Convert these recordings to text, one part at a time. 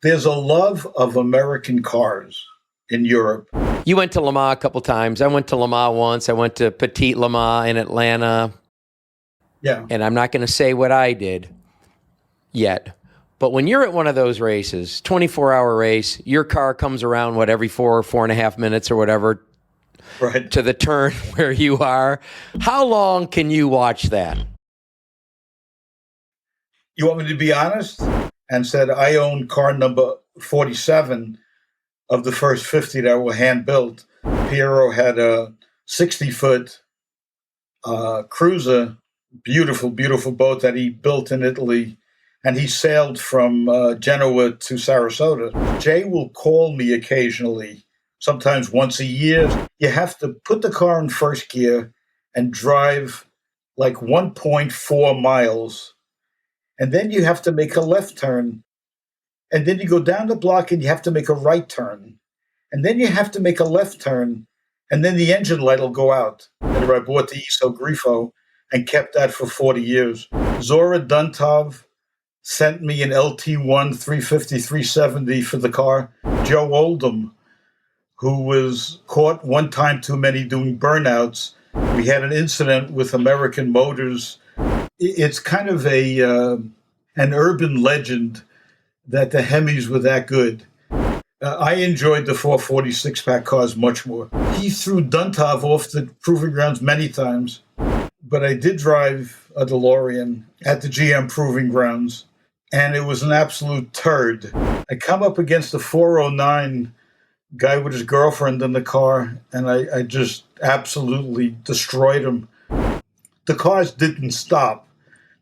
There's a love of American cars in Europe. You went to Le Mans a couple times. I went to Le Mans once. I went to Petit Le Mans in Atlanta. Yeah. And I'm not going to say what I did yet. But when you're at one of those races, 24-hour race, your car comes around, every 4.5 minutes or whatever, right, to the turn where you are. How long can you watch that? You want me to be honest? And said I own car number 47 of the first 50 that were hand-built. Piero had a 60-foot cruiser, beautiful, beautiful boat that he built in Italy. And he sailed from Genoa to Sarasota. Jay will call me occasionally, sometimes once a year. You have to put the car in first gear and drive like 1.4 miles. And then you have to make a left turn. And then you go down the block and you have to make a right turn. And then you have to make a left turn. And then the engine light will go out. And I bought the ISO Grifo and kept that for 40 years. Zora Duntov sent me an LT1 350, 370 for the car. Joe Oldham, who was caught one time too many doing burnouts. We had an incident with American Motors. It's kind of an urban legend that the Hemis were that good. I enjoyed the 446-pack cars much more. He threw Duntov off the proving grounds many times, but I did drive a DeLorean at the GM proving grounds. And it was an absolute turd. I come up against a 409 guy with his girlfriend in the car, and I just absolutely destroyed him. The cars didn't stop.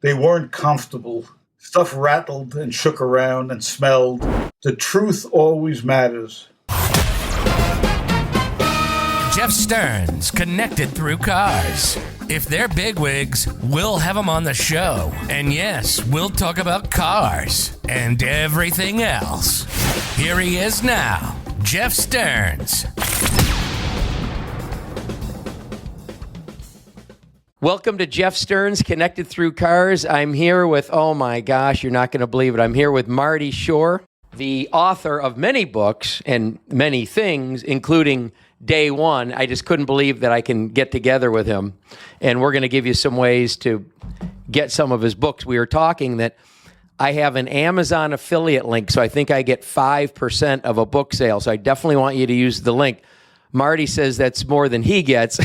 They weren't comfortable. Stuff rattled and shook around and smelled. The truth always matters. Jeff Stearns, connected through cars. If they're bigwigs, we'll have them on the show. And yes, we'll talk about cars and everything else. Here he is now, Jeff Stearns. Welcome to Jeff Stearns, Connected Through Cars. I'm here with, oh my gosh, you're not going to believe it. I'm here with Marty Shore, the author of many books and many things, including Day One. I just couldn't believe that I can get together with him. And we're going to give you some ways to get some of his books. We were talking that I have an Amazon affiliate link, so I think I get 5% of a book sale. So I definitely want you to use the link. Marty says that's more than he gets.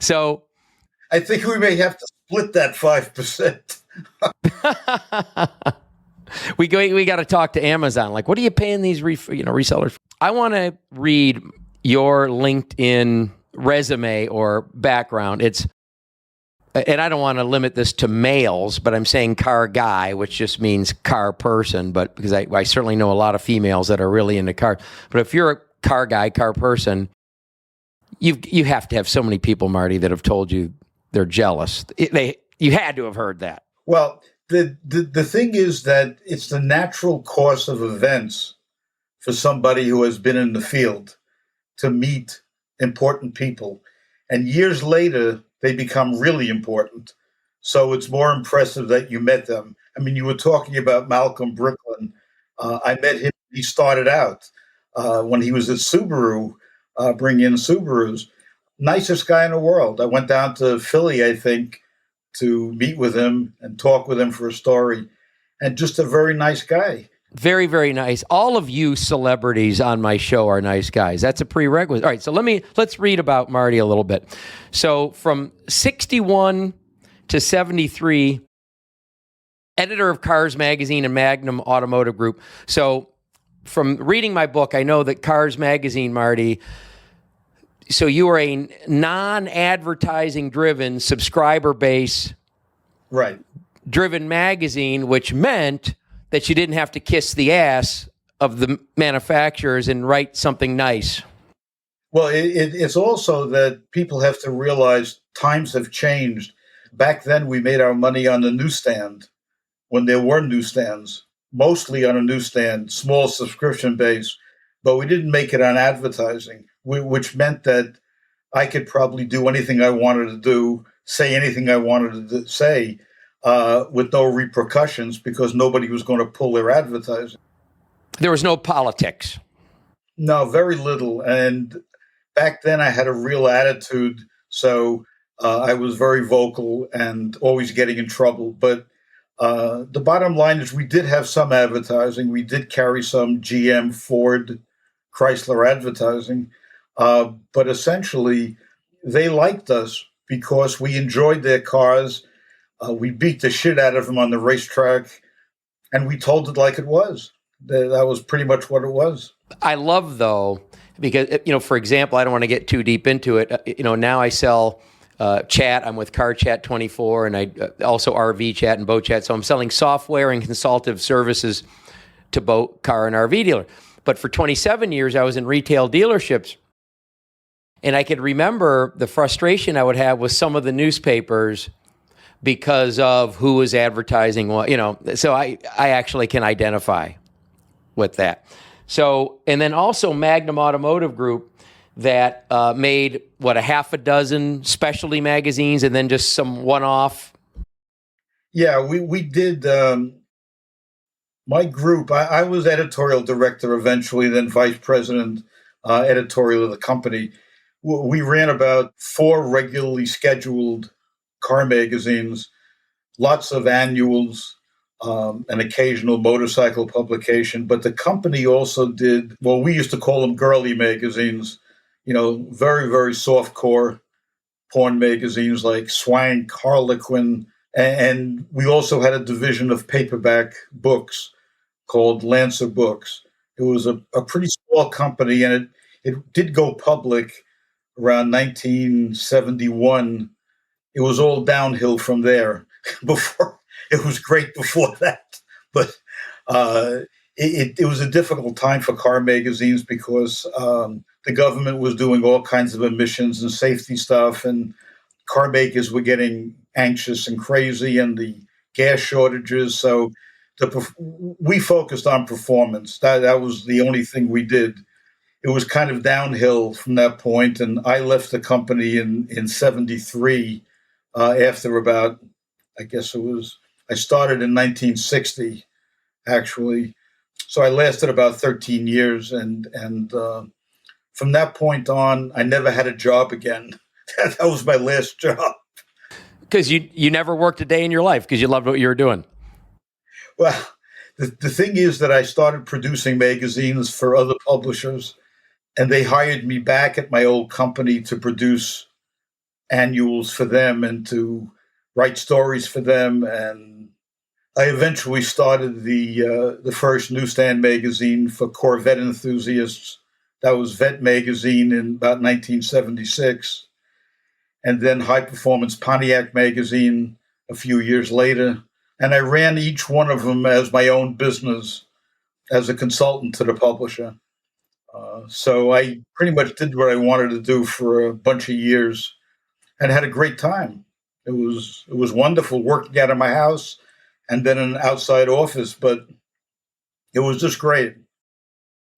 So I think we may have to split that 5%. We got to talk to Amazon. Like, what are you paying these resellers? I want to read your LinkedIn resume or background. And I don't want to limit this to males, but I'm saying car guy, which just means car person. But because I certainly know a lot of females that are really into cars. But if you're a car guy, car person, you have to have so many people, Marty, that have told you they're jealous. You had to have heard that. Well, the thing is that it's the natural course of events for somebody who has been in the field to meet important people. And years later, they become really important. So it's more impressive that you met them. I mean, you were talking about Malcolm Bricklin. I met him. He started out when he was at Subaru, bringing in Subarus. Nicest guy in the world. I went down to Philly, I think, to meet with him and talk with him for a story. And just a very nice guy. Very, very nice. All of you celebrities on my show are nice guys. That's a prerequisite. All right, so let's read about Marty a little bit. So from 61 to 73, editor of Cars Magazine and Magnum Automotive Group. So from reading my book, I know that Cars Magazine, Marty, so you are a non-advertising driven, subscriber base right driven magazine, which meant that you didn't have to kiss the ass of the manufacturers and write something nice. Well, it's also that people have to realize times have changed. Back then, we made our money on the newsstand when there were newsstands, mostly on a newsstand, small subscription base, but we didn't make it on advertising, which meant that I could probably do anything I wanted to do, say anything I wanted to say. with no repercussions because nobody was going to pull their advertising. There was no politics. No, very little. And back then I had a real attitude. So I was very vocal and always getting in trouble. But the bottom line is we did have some advertising. We did carry some GM, Ford, Chrysler advertising. But essentially, they liked us because we enjoyed their cars. We beat the shit out of them on the racetrack, and we told it like it was. That was pretty much what it was. I love, though, because, for example, I don't want to get too deep into it. Now I sell chat. I'm with Car Chat 24, and I also RV Chat and Boat Chat. So I'm selling software and consultative services to boat, car, and RV dealer. But for 27 years, I was in retail dealerships. And I could remember the frustration I would have with some of the newspapers because of who was advertising what, So I actually can identify with that. So, and then also Magnum Automotive Group that made, a half a dozen specialty magazines and then just some one-off. Yeah, we did. My group, I was editorial director eventually, then vice president editorial of the company. We ran about 4 regularly scheduled car magazines, lots of annuals, an occasional motorcycle publication. But the company also did, we used to call them girly magazines, very, very soft-core porn magazines like Swank, Harlequin. And we also had a division of paperback books called Lancer Books. It was a pretty small company, and it did go public around 1971. It was all downhill from there. Before it was great before that, but it was a difficult time for car magazines because the government was doing all kinds of emissions and safety stuff, and car makers were getting anxious and crazy, and the gas shortages. So we focused on performance. That was the only thing we did. It was kind of downhill from that point, and I left the company in 73 after about, I started in 1960, actually. So I lasted about 13 years, and from that point on, I never had a job again. That was my last job. Because you never worked a day in your life because you loved what you were doing. Well, the thing is that I started producing magazines for other publishers, and they hired me back at my old company to produce annuals for them and to write stories for them. And I eventually started the first newsstand magazine for Corvette enthusiasts. That was Vette magazine in about 1976. And then High Performance Pontiac magazine a few years later. And I ran each one of them as my own business as a consultant to the publisher. So I pretty much did what I wanted to do for a bunch of years and had a great time. It was wonderful working out of my house and then an outside office, but it was just great.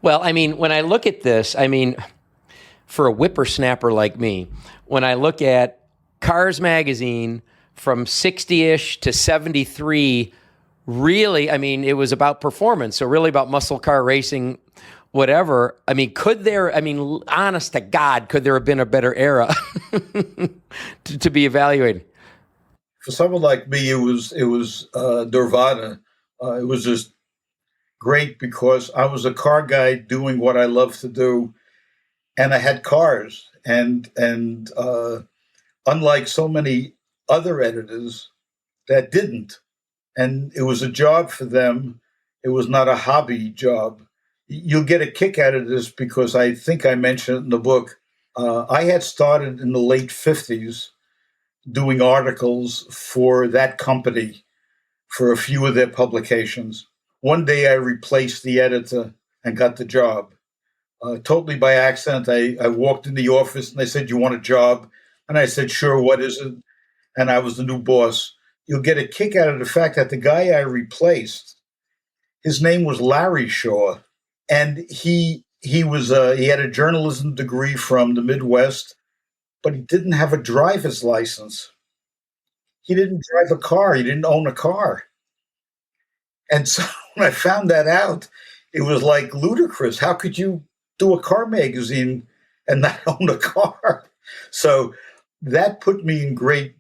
Well, when I look at this, for a whippersnapper like me, when I look at Cars Magazine from 60-ish to 73, really, it was about performance. So really about muscle car racing, whatever. Honest to God, could there have been a better era to be evaluated? For someone like me, it was nirvana. It was just great because I was a car guy doing what I love to do, and I had cars. And unlike so many other editors that didn't, and it was a job for them, it was not a hobby job. You'll get a kick out of this because I think I mentioned it in the book. I had started in the late 50s doing articles for that company for a few of their publications. One day I replaced the editor and got the job. Totally by accident, I walked in the office and they said, "You want a job?" And I said, "Sure, what is it?" And I was the new boss. You'll get a kick out of the fact that the guy I replaced, his name was Larry Shaw. And he had a journalism degree from the Midwest, but he didn't have a driver's license. he didn't drive a car. He didn't own a car. And so when I found that out, it was like ludicrous. How could you do a car magazine and not own a car? So that put me in great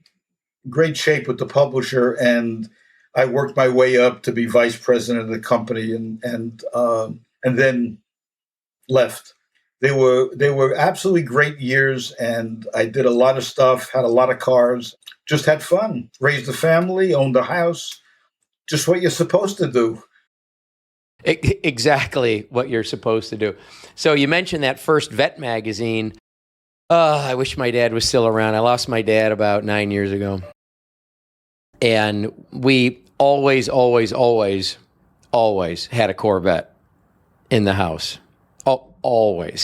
shape with the publisher, and I worked my way up to be vice president of the company, and then left. They were absolutely great years, and I did a lot of stuff, had a lot of cars, just had fun, raised a family, owned a house, just what you're supposed to do. Exactly what you're supposed to do. So you mentioned that first Vette magazine. I wish my dad was still around. I lost my dad about 9 years ago. And we always had a Corvette in the house. Always.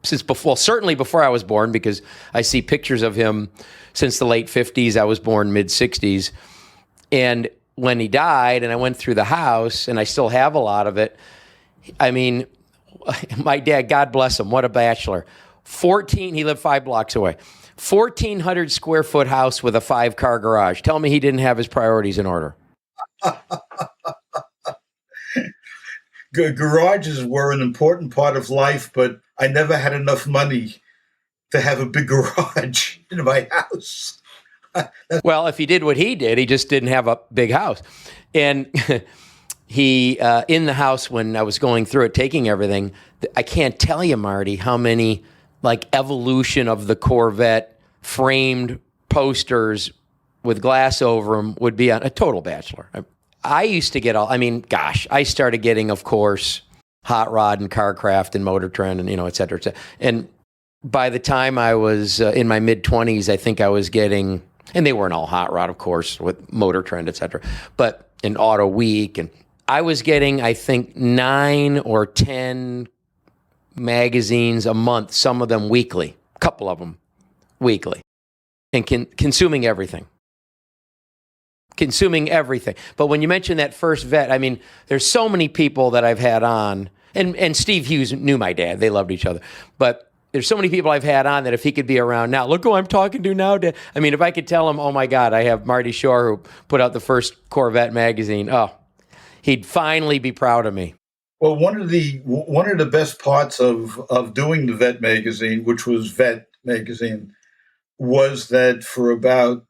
Certainly before I was born, because I see pictures of him since the late 50s. I was born mid 60s. And when he died and I went through the house, and I still have a lot of it, I mean, my dad, God bless him, what a bachelor. He lived 5 blocks away. 1,400 square foot house with a 5-car garage. Tell me he didn't have his priorities in order. Garages were an important part of life, but I never had enough money to have a big garage in my house. Well, if he did what he did, he just didn't have a big house. And he, in the house when I was going through it, taking everything, I can't tell you, Marty, how many like evolution of the Corvette framed posters with glass over them would be on a total bachelor. I used to get I started getting, of course, Hot Rod and Carcraft and Motor Trend and, et cetera, et cetera. And by the time I was in my mid-20s, I think I was getting, and they weren't all Hot Rod, of course, with Motor Trend, et cetera, but in Auto Week. And I was getting, I think, 9 or 10 magazines a month, some of them weekly, a couple of them weekly, and consuming everything. But when you mention that first Vette, I mean, there's so many people that I've had on, and Steve Hughes knew my dad. They loved each other. But there's so many people I've had on that if he could be around now, look who I'm talking to now, Dad. I mean, if I could tell him, oh my God, I have Marty Shore who put out the first Corvette magazine, he'd finally be proud of me. Well, one of the best parts of doing the Vette magazine, which was Vette magazine, was that for about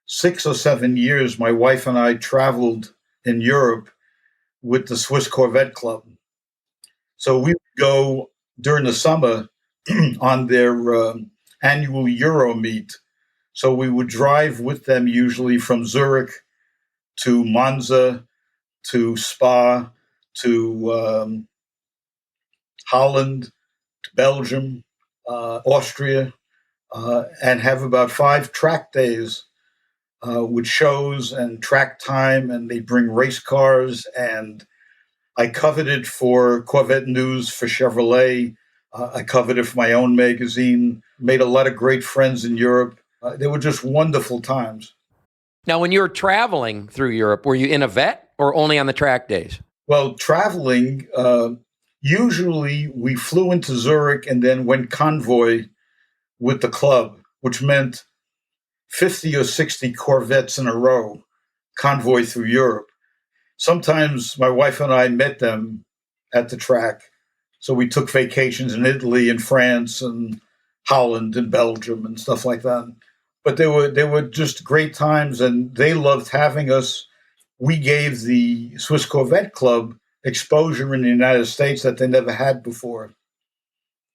6 or 7 years, my wife and I traveled in Europe with the Swiss Corvette Club. So we would go during the summer on their annual Euro meet. So we would drive with them usually from Zurich to Monza, to Spa, to Holland, to Belgium, Austria, and have about 5 track days with shows and track time, and they bring race cars. And I covered it for Corvette News for Chevrolet. I covered it for my own magazine, made a lot of great friends in Europe. They were just wonderful times. Now, when you were traveling through Europe, were you in a Vette or only on the track days? Well, traveling, usually we flew into Zurich and then went convoy with the club, which meant 50 or 60 Corvettes in a row, convoy through Europe. Sometimes my wife and I met them at the track. So we took vacations in Italy and France and Holland and Belgium and stuff like that. But they were just great times, and they loved having us. We gave the Swiss Corvette Club exposure in the United States that they never had before.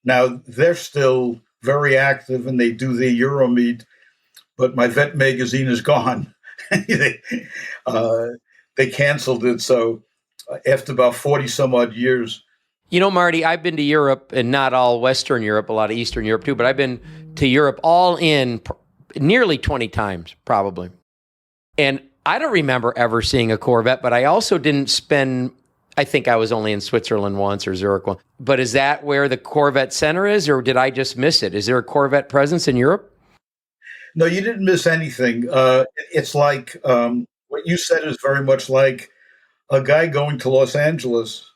Now, they're still very active, and they do the Euro meet, but my Vette magazine is gone. They canceled it. So after about 40 some odd years. Marty, I've been to Europe, and not all Western Europe, a lot of Eastern Europe too, but I've been to Europe all in nearly 20 times, probably. And I don't remember ever seeing a Corvette, but I also didn't spend, I think I was only in Switzerland once or Zurich once. But is that where the Corvette Center is, or did I just miss it? Is there a Corvette presence in Europe? No, you didn't miss anything. It's like what you said is very much like a guy going to Los Angeles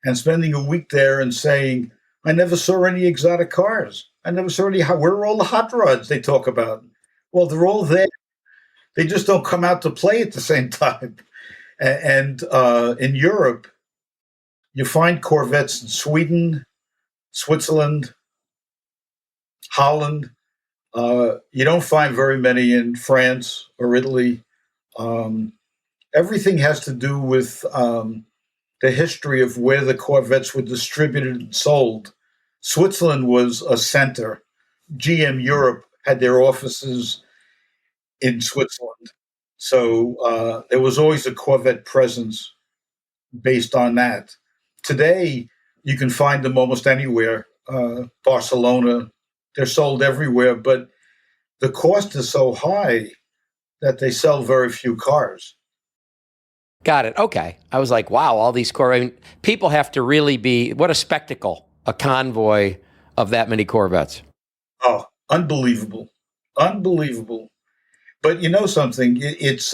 and spending a week there and saying, I never saw any exotic cars. I never saw any. Where are all the hot rods they talk about? Well, they're all there. They just don't come out to play at the same time. And in Europe, you find Corvettes in Sweden, Switzerland, Holland. You don't find very many in France or Italy. Everything has to do with the history of where the Corvettes were distributed and sold. Switzerland was a center. GM Europe had their offices in Switzerland. So there was always a Corvette presence based on that. Today, you can find them almost anywhere. Barcelona, they're sold everywhere, but the cost is so high that they sell very few cars. Got it. Okay. I was like, wow, all these Corvettes. I mean, people have to really be, what a spectacle, a convoy of that many Corvettes. Oh, unbelievable. Unbelievable. But you know something? It's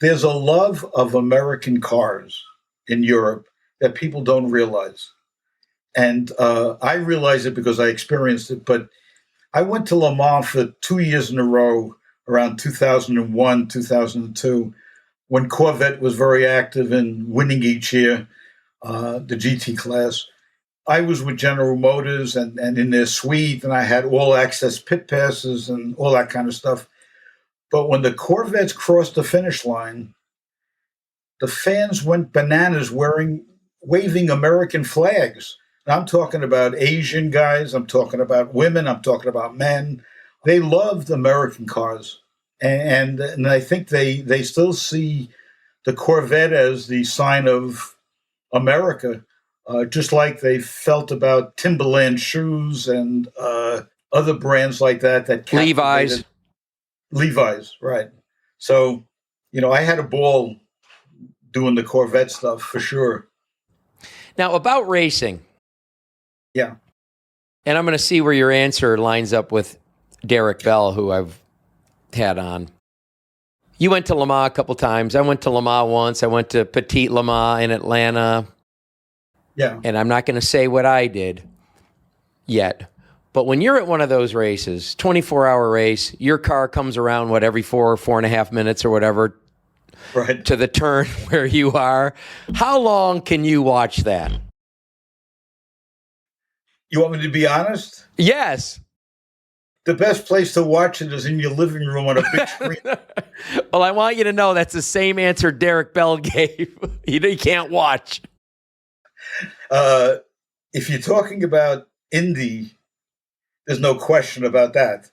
there's a love of American cars in Europe that people don't realize. And I realize it because I experienced it, but I went to Le Mans for 2 years in a row around 2001, 2002, when Corvette was very active in winning each year, the GT class. I was with General Motors and in their suite, and I had all access pit passes and all that kind of stuff. But when the Corvettes crossed the finish line, the fans went bananas waving American flags. And I'm talking about Asian guys, I'm talking about women, I'm talking about men. They loved American cars. And I think they still see the Corvette as the sign of America. Just like they felt about Timberland shoes and other brands like that. Levi's, right. So, I had a ball doing the Corvette stuff for sure. Now, about racing. Yeah. And I'm going to see where your answer lines up with Derek Bell, who I've had on. You went to Le Mans a couple times. I went to Le Mans once. I went to Petit Le Mans in Atlanta. Yeah. And I'm not going to say what I did yet. But when you're at one of those races, 24-hour race, your car comes around, every 4.5 minutes or whatever, right, to the turn where you are. How long can you watch that? You want me to be honest? Yes. The best place to watch it is in your living room on a big screen. Well, I want you to know that's the same answer Derek Bell gave. You can't watch. If you're talking about Indy, there's no question about that.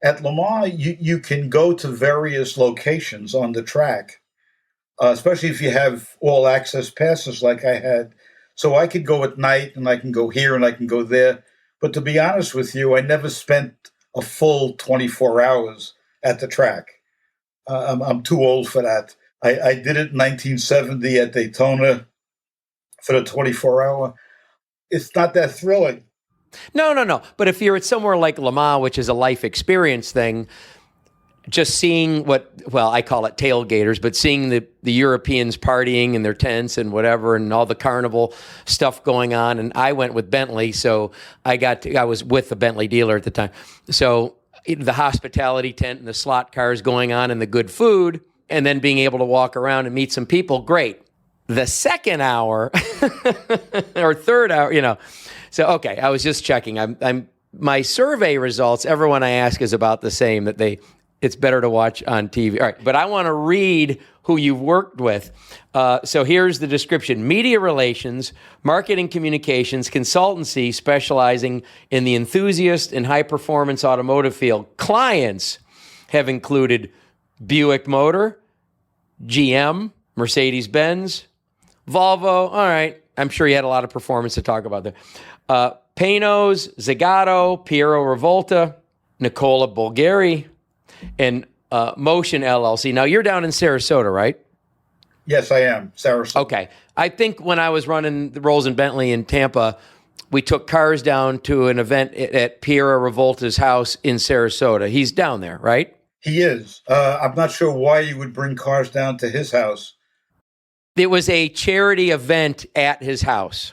At Le Mans, you can go to various locations on the track, especially if you have all access passes like I had. So I could go at night and I can go here and I can go there. But to be honest with you, I never spent a full 24 hours at the track. I'm too old for that. I did it in 1970 at Daytona for the 24-hour. It's not that thrilling. No. But if you're at somewhere like Le Mans, which is a life experience thing, just seeing I call it tailgaters, but seeing the Europeans partying in their tents and whatever, and all the carnival stuff going on. And I went with Bentley, so I was with the Bentley dealer at the time. So the hospitality tent and the slot cars going on and the good food, and then being able to walk around and meet some people, great. The second hour or third hour, So, okay, I was just checking. My survey results, everyone I ask is about the same, that it's better to watch on TV. All right, but I want to read who you've worked with. So here's the description. Media relations, marketing communications, consultancy specializing in the enthusiast and high-performance automotive field. Clients have included Buick Motor, GM, Mercedes-Benz, Volvo. All right, I'm sure you had a lot of performance to talk about there. Panos, Zagato, Piero Rivolta, Nicola Bulgari, and Motion LLC. Now, you're down in Sarasota, right? Yes, I am. Sarasota. Okay. I think when I was running the Rolls and Bentley in Tampa, we took cars down to an event at Piero Rivolta's house in Sarasota. He's down there, right? He is. I'm not sure why you would bring cars down to his house. It was a charity event at his house.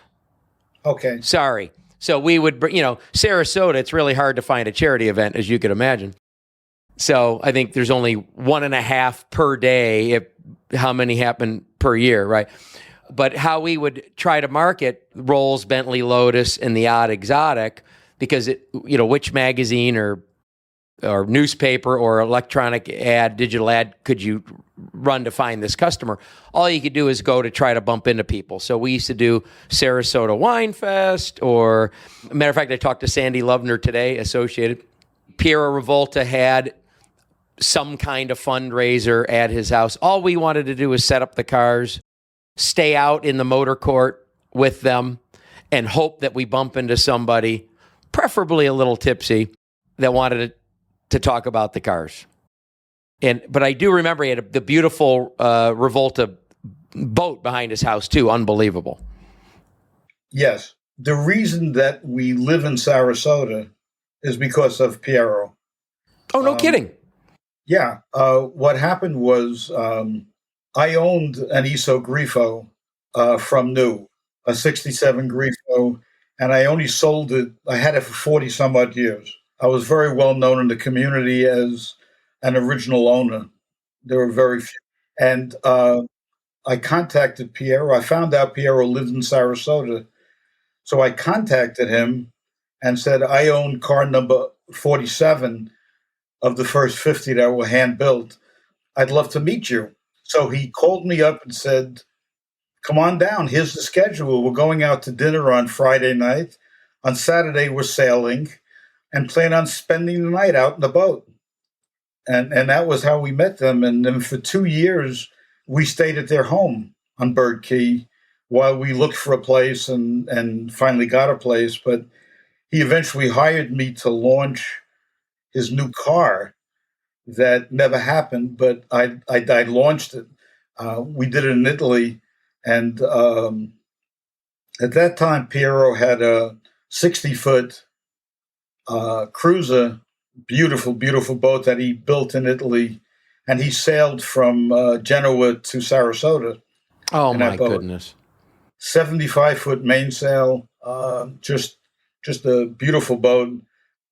Okay. Sorry. So we would, Sarasota, it's really hard to find a charity event, as you could imagine. So I think there's only 1.5 per day, if how many happen per year, right? But how we would try to market Rolls, Bentley, Lotus, and the odd exotic, because which magazine or newspaper or electronic ad, digital ad could you run to find this customer? All you could do is go to try to bump into people. So we used to do Sarasota Wine Fest, or matter of fact, I talked to Sandy Lovner today, Associated. Piero Rivolta had some kind of fundraiser at his house. All we wanted to do was set up the cars, stay out in the motor court with them, and hope that we bump into somebody, preferably a little tipsy, that wanted to talk about the cars. But I do remember he had the beautiful Rivolta boat behind his house too. Unbelievable. Yes. The reason that we live in Sarasota is because of Piero. Oh, no kidding. Yeah. What happened was I owned an ISO Grifo from new, a 67 Grifo, and I only sold it. I had it for 40 some odd years. I was very well known in the community as an original owner. There were very few. And I contacted Piero. I found out Piero lived in Sarasota. So I contacted him and said, I own car number 47 of the first 50 that were hand-built. I'd love to meet you. So he called me up and said, come on down. Here's the schedule. We're going out to dinner on Friday night. On Saturday, we're sailing and plan on spending the night out in the boat. And that was how we met them. And then for 2 years, we stayed at their home on Bird Key while we looked for a place and finally got a place. But he eventually hired me to launch his new car. That never happened, but I launched it. We did it in Italy. And at that time, Piero had a 60-foot cruiser, beautiful, beautiful boat that he built in Italy. And he sailed from Genoa to Sarasota. Oh, my goodness. 75-foot mainsail, just a beautiful boat.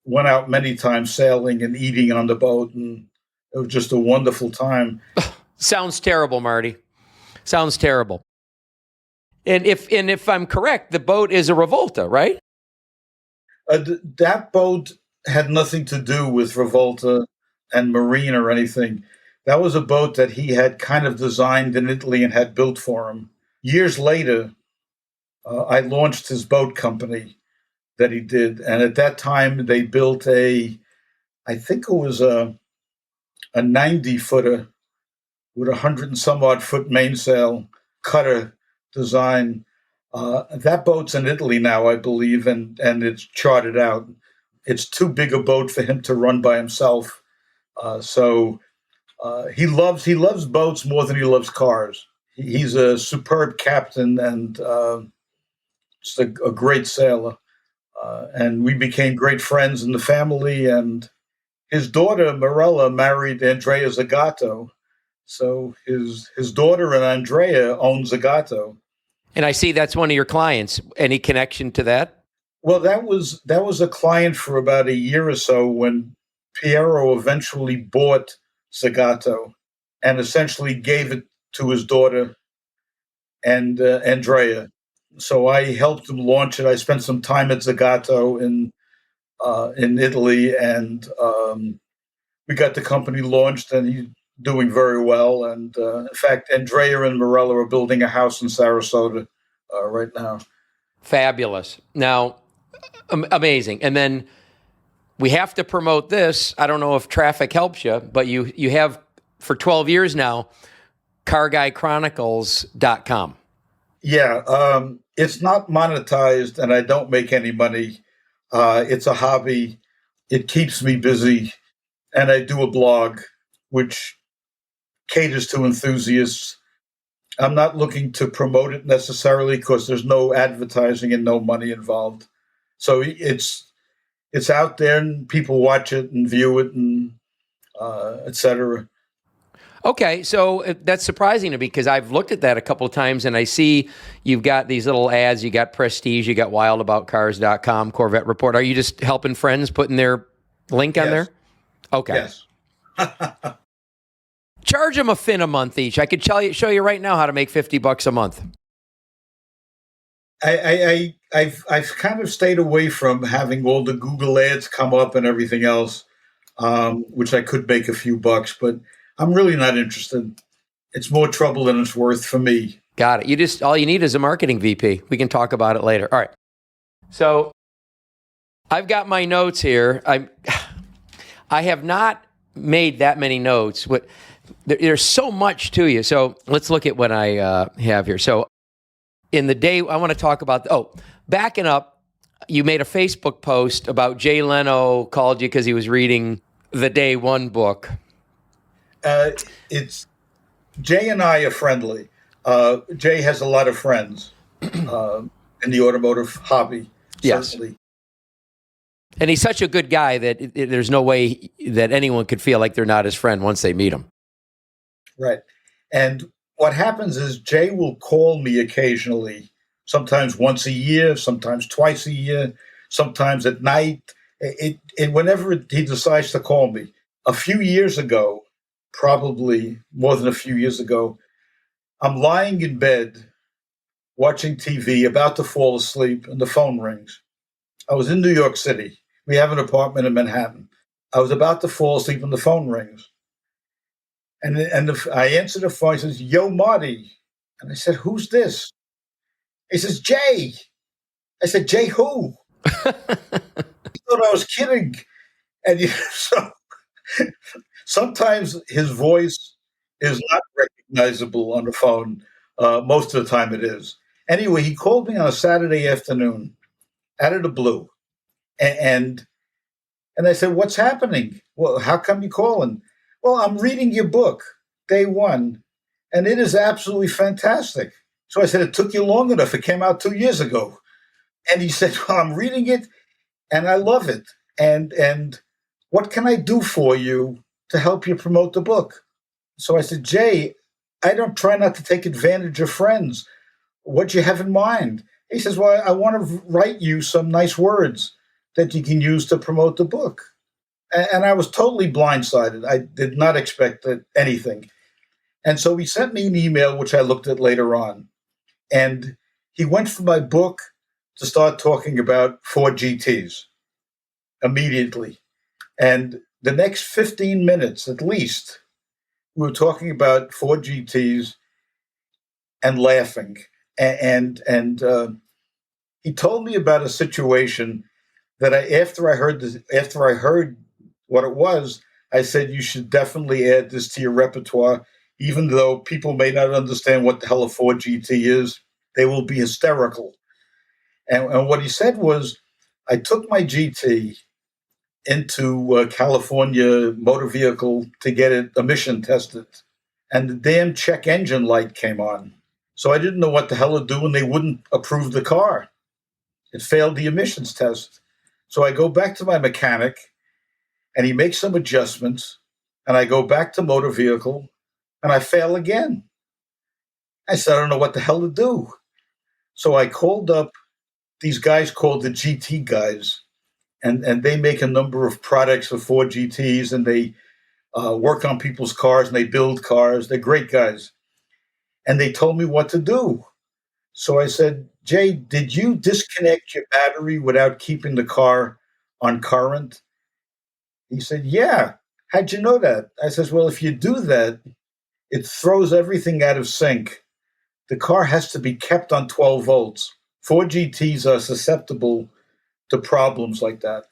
Went out many times sailing and eating on the boat, and it was just a wonderful time. Sounds terrible, Marty. Sounds terrible. And if I'm correct, the boat is a Rivolta, right? That boat had nothing to do with Rivolta and marine or anything. That was a boat that he had kind of designed in Italy and had built for him. Years later, I launched his boat company that he did. And at that time, they built I think it was a 90-footer with 100 and some odd foot mainsail cutter design. That boat's in Italy now, I believe, and it's chartered out. It's too big a boat for him to run by himself. So he loves boats more than he loves cars. He's a superb captain and just a great sailor. And we became great friends in the family. And his daughter, Mirella, married Andrea Zagato. So his daughter and Andrea own Zagato. And I see that's one of your clients. Any connection to that? Well, that was a client for about a year or so when Piero eventually bought Zagato and essentially gave it to his daughter and Andrea. So I helped him launch it. I spent some time at Zagato in Italy, and we got the company launched, and he's doing very well. And in fact, Andrea and Mirella are building a house in Sarasota right now. Fabulous. Now, amazing. And then we have to promote this. I don't know if traffic helps you, but you have for 12 years now, CarGuyChronicles.com. Yeah, it's not monetized, and I don't make any money. It's a hobby. It keeps me busy, and I do a blog, which caters to enthusiasts. I'm not looking to promote it necessarily because there's no advertising and no money involved. So it's out there, and people watch it and view it, and et cetera. Okay, so that's surprising to me because I've looked at that a couple of times and I see you've got these little ads. You got Prestige, you got wildaboutcars.com, Corvette Report. Are you just helping friends putting their link on there? Okay. Yes. Charge them a fin a month each. I could show you right now how to make $50 a month. I've kind of stayed away from having all the Google ads come up and everything else, which I could make a few bucks, but I'm really not interested. It's more trouble than it's worth for me. Got it. All you need is a marketing VP. We can talk about it later. All right. So I've got my notes here. I have not made that many notes. There's so much to you. So let's look at what I have here. So in the day, I want to talk about, backing up, you made a Facebook post about Jay Leno called you because he was reading the Day One book. It's Jay and I are friendly. Jay has a lot of friends in the automotive hobby. Certainly. Yes. And he's such a good guy that there's no way that anyone could feel like they're not his friend once they meet him. Right. And what happens is Jay will call me occasionally, sometimes once a year, sometimes twice a year, sometimes at night, whenever he decides to call me. A few years ago, probably more than a few years ago, I'm lying in bed watching TV, about to fall asleep, and the phone rings. I was in New York City. We have an apartment in Manhattan. I was about to fall asleep and the phone rings. And I answered the phone. He says, "Yo, Marty." And I said, "Who's this?" He says, "Jay." I said, "Jay who?" He thought I was kidding. And so sometimes his voice is not recognizable on the phone. Most of the time it is. Anyway, he called me on a Saturday afternoon out of the blue. And I said, "What's happening? Well, how come you're calling?" "Well, I'm reading your book, Day One, and it is absolutely fantastic." So I said, "It took you long enough. It came out 2 years ago." And he said, "Well, I'm reading it, and I love it. And what can I do for you to help you promote the book?" So I said, "Jay, I don't try not to take advantage of friends. What do you have in mind?" He says, "Well, I want to write you some nice words that you can use to promote the book." And I was totally blindsided. I did not expect anything. And so he sent me an email, which I looked at later on. And he went for my book to start talking about Ford GTs immediately. And the next 15 minutes, at least, we were talking about Ford GTs and laughing. And he told me about a situation that after I heard what it was, I said, "You should definitely add this to your repertoire, even though people may not understand what the hell a Ford GT is. They will be hysterical." And what he said was, I took my GT into California Motor Vehicle to get it emission tested, and the damn check engine light came on. So I didn't know what the hell to do, and they wouldn't approve the car. It failed the emissions test. So I go back to my mechanic, and he makes some adjustments, and I go back to Motor Vehicle, and I fail again. I said, "I don't know what the hell to do." So I called up these guys called the GT guys, and they make a number of products for Ford GTs, and they work on people's cars, and they build cars. They're great guys. And they told me what to do. So I said, "Jay, did you disconnect your battery without keeping the car on current?" He said, "Yeah." "How'd you know that?" I says, "Well, if you do that, it throws everything out of sync. The car has to be kept on 12 volts. Ford GTs are susceptible to problems like that."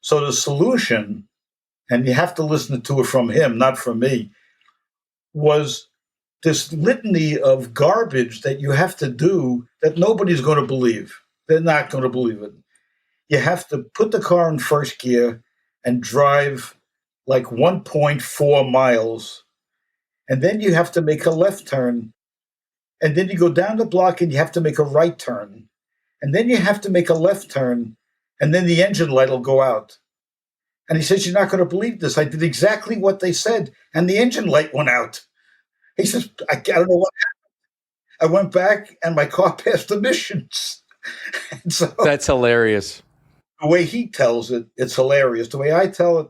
So the solution, and you have to listen to it from him, not from me, was this litany of garbage that you have to do that nobody's going to believe. They're not going to believe it. You have to put the car in first gear and drive like 1.4 miles. And then you have to make a left turn. And then you go down the block and you have to make a right turn. And then you have to make a left turn. And then the engine light will go out. And he says, "You're not going to believe this. I did exactly what they said. And the engine light went out." He says, I don't know what happened. I went back and my car passed emissions. And so That's hilarious. the way he tells it, it's hilarious. The way I tell it,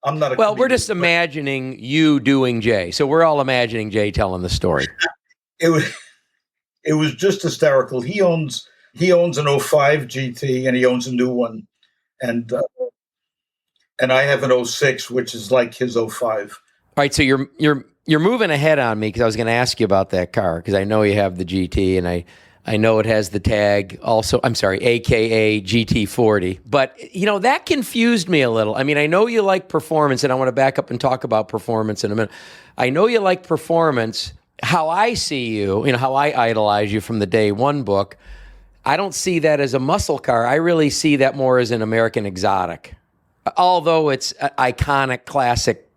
I'm not a Well, we're comedian, just imagining you doing Jay. So we're all imagining Jay telling the story. It was just hysterical. He owns an '05 GT and he owns a new one, and I have an '06, which is like his '05. All right, so you're moving ahead on me because I was going to ask you about that car because I know you have the GT and I know it has the tag also. I'm sorry, AKA GT40. But that confused me a little. I mean, I know you like performance, and I want to back up and talk about performance in a minute. I know you like performance. How I see you, how I idolize you from the Day One book, I don't see that as a muscle car. I really see that more as an American exotic, although it's an iconic, classic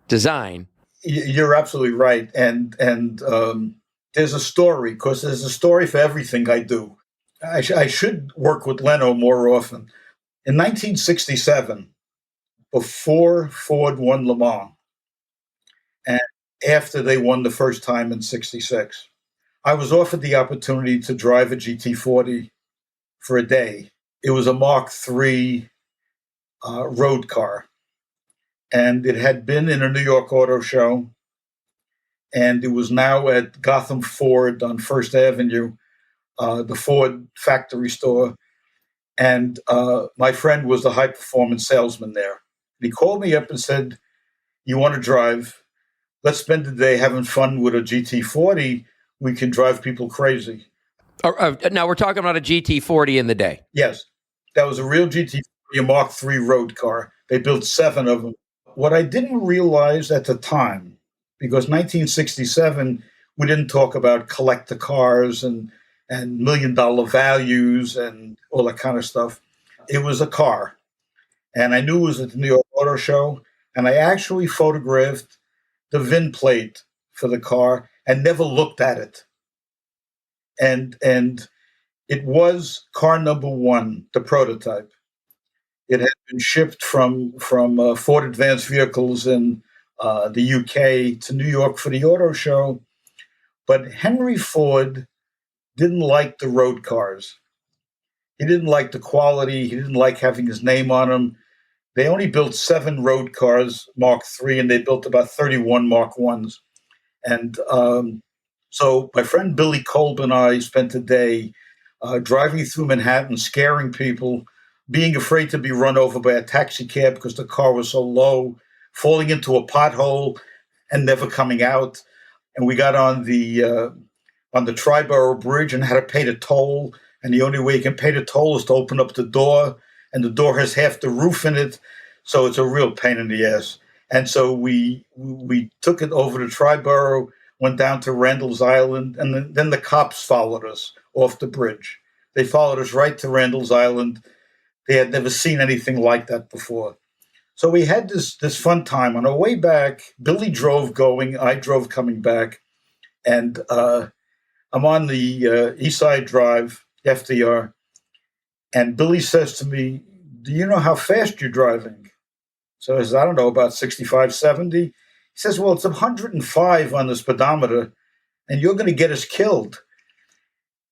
design. You're absolutely right, and there's a story, because there's a story for everything I do. I should work with Leno more often. In 1967, before Ford won Le Mans, and after they won the first time in '66, I was offered the opportunity to drive a GT40 for a day. It was a Mark III road car, and it had been in a New York auto show, and it was now at Gotham Ford on First Avenue, the Ford factory store. And my friend was the high-performance salesman there. And he called me up and said, "You want to drive? Let's spend the day having fun with a GT40. We can drive people crazy." Now we're talking about a GT40 in the day. Yes, that was a real GT40, a Mark III road car. They built 7 of them. What I didn't realize at the time, because 1967, we didn't talk about collector cars and $1 million values and all that kind of stuff. It was a car. And I knew it was at the New York Auto Show. And I actually photographed the VIN plate for the car and never looked at it. And it was car number 1, the prototype. It had been shipped from Ford Advanced Vehicles in the UK to New York for the auto show. But Henry Ford didn't like the road cars. He didn't like the quality. He didn't like having his name on them. They only built 7 road cars, Mark III, and they built about 31 Mark Is. And so my friend Billy Kolb and I spent a day driving through Manhattan, scaring people, being afraid to be run over by a taxi cab because the car was so low, falling into a pothole and never coming out. And we got on the Triborough Bridge and had to pay the toll. And the only way you can pay the toll is to open up the door, and the door has half the roof in it, so it's a real pain in the ass. And so we took it over to Triborough, went down to Randall's Island, and then the cops followed us off the bridge. They followed us right to Randall's Island. They had never seen anything like that before. So we had this fun time. On our way back, Billy drove going, I drove coming back, and I'm on the East Side Drive, FDR, and Billy says to me, "Do you know how fast you're driving?" So I said, "I don't know, about 65, 70. He says, "Well, it's 105 on the speedometer, and you're going to get us killed."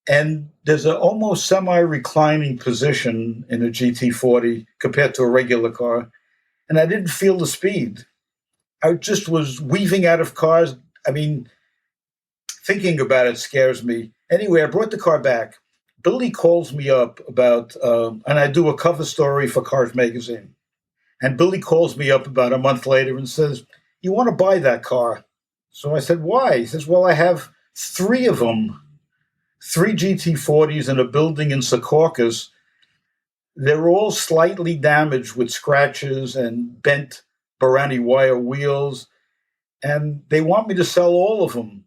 And there's an almost semi-reclining position in a GT40 compared to a regular car. And I didn't feel the speed. I just was weaving out of cars. I mean, thinking about it scares me. Anyway, I brought the car back. Billy calls me up about, and I do a cover story for Cars Magazine. And Billy calls me up about a month later and says, "You want to buy that car?" So I said, "Why?" He says, "Well, I have 3 of them, 3 GT40s in a building in Secaucus. They're all slightly damaged with scratches and bent Barani wire wheels. And they want me to sell all of them.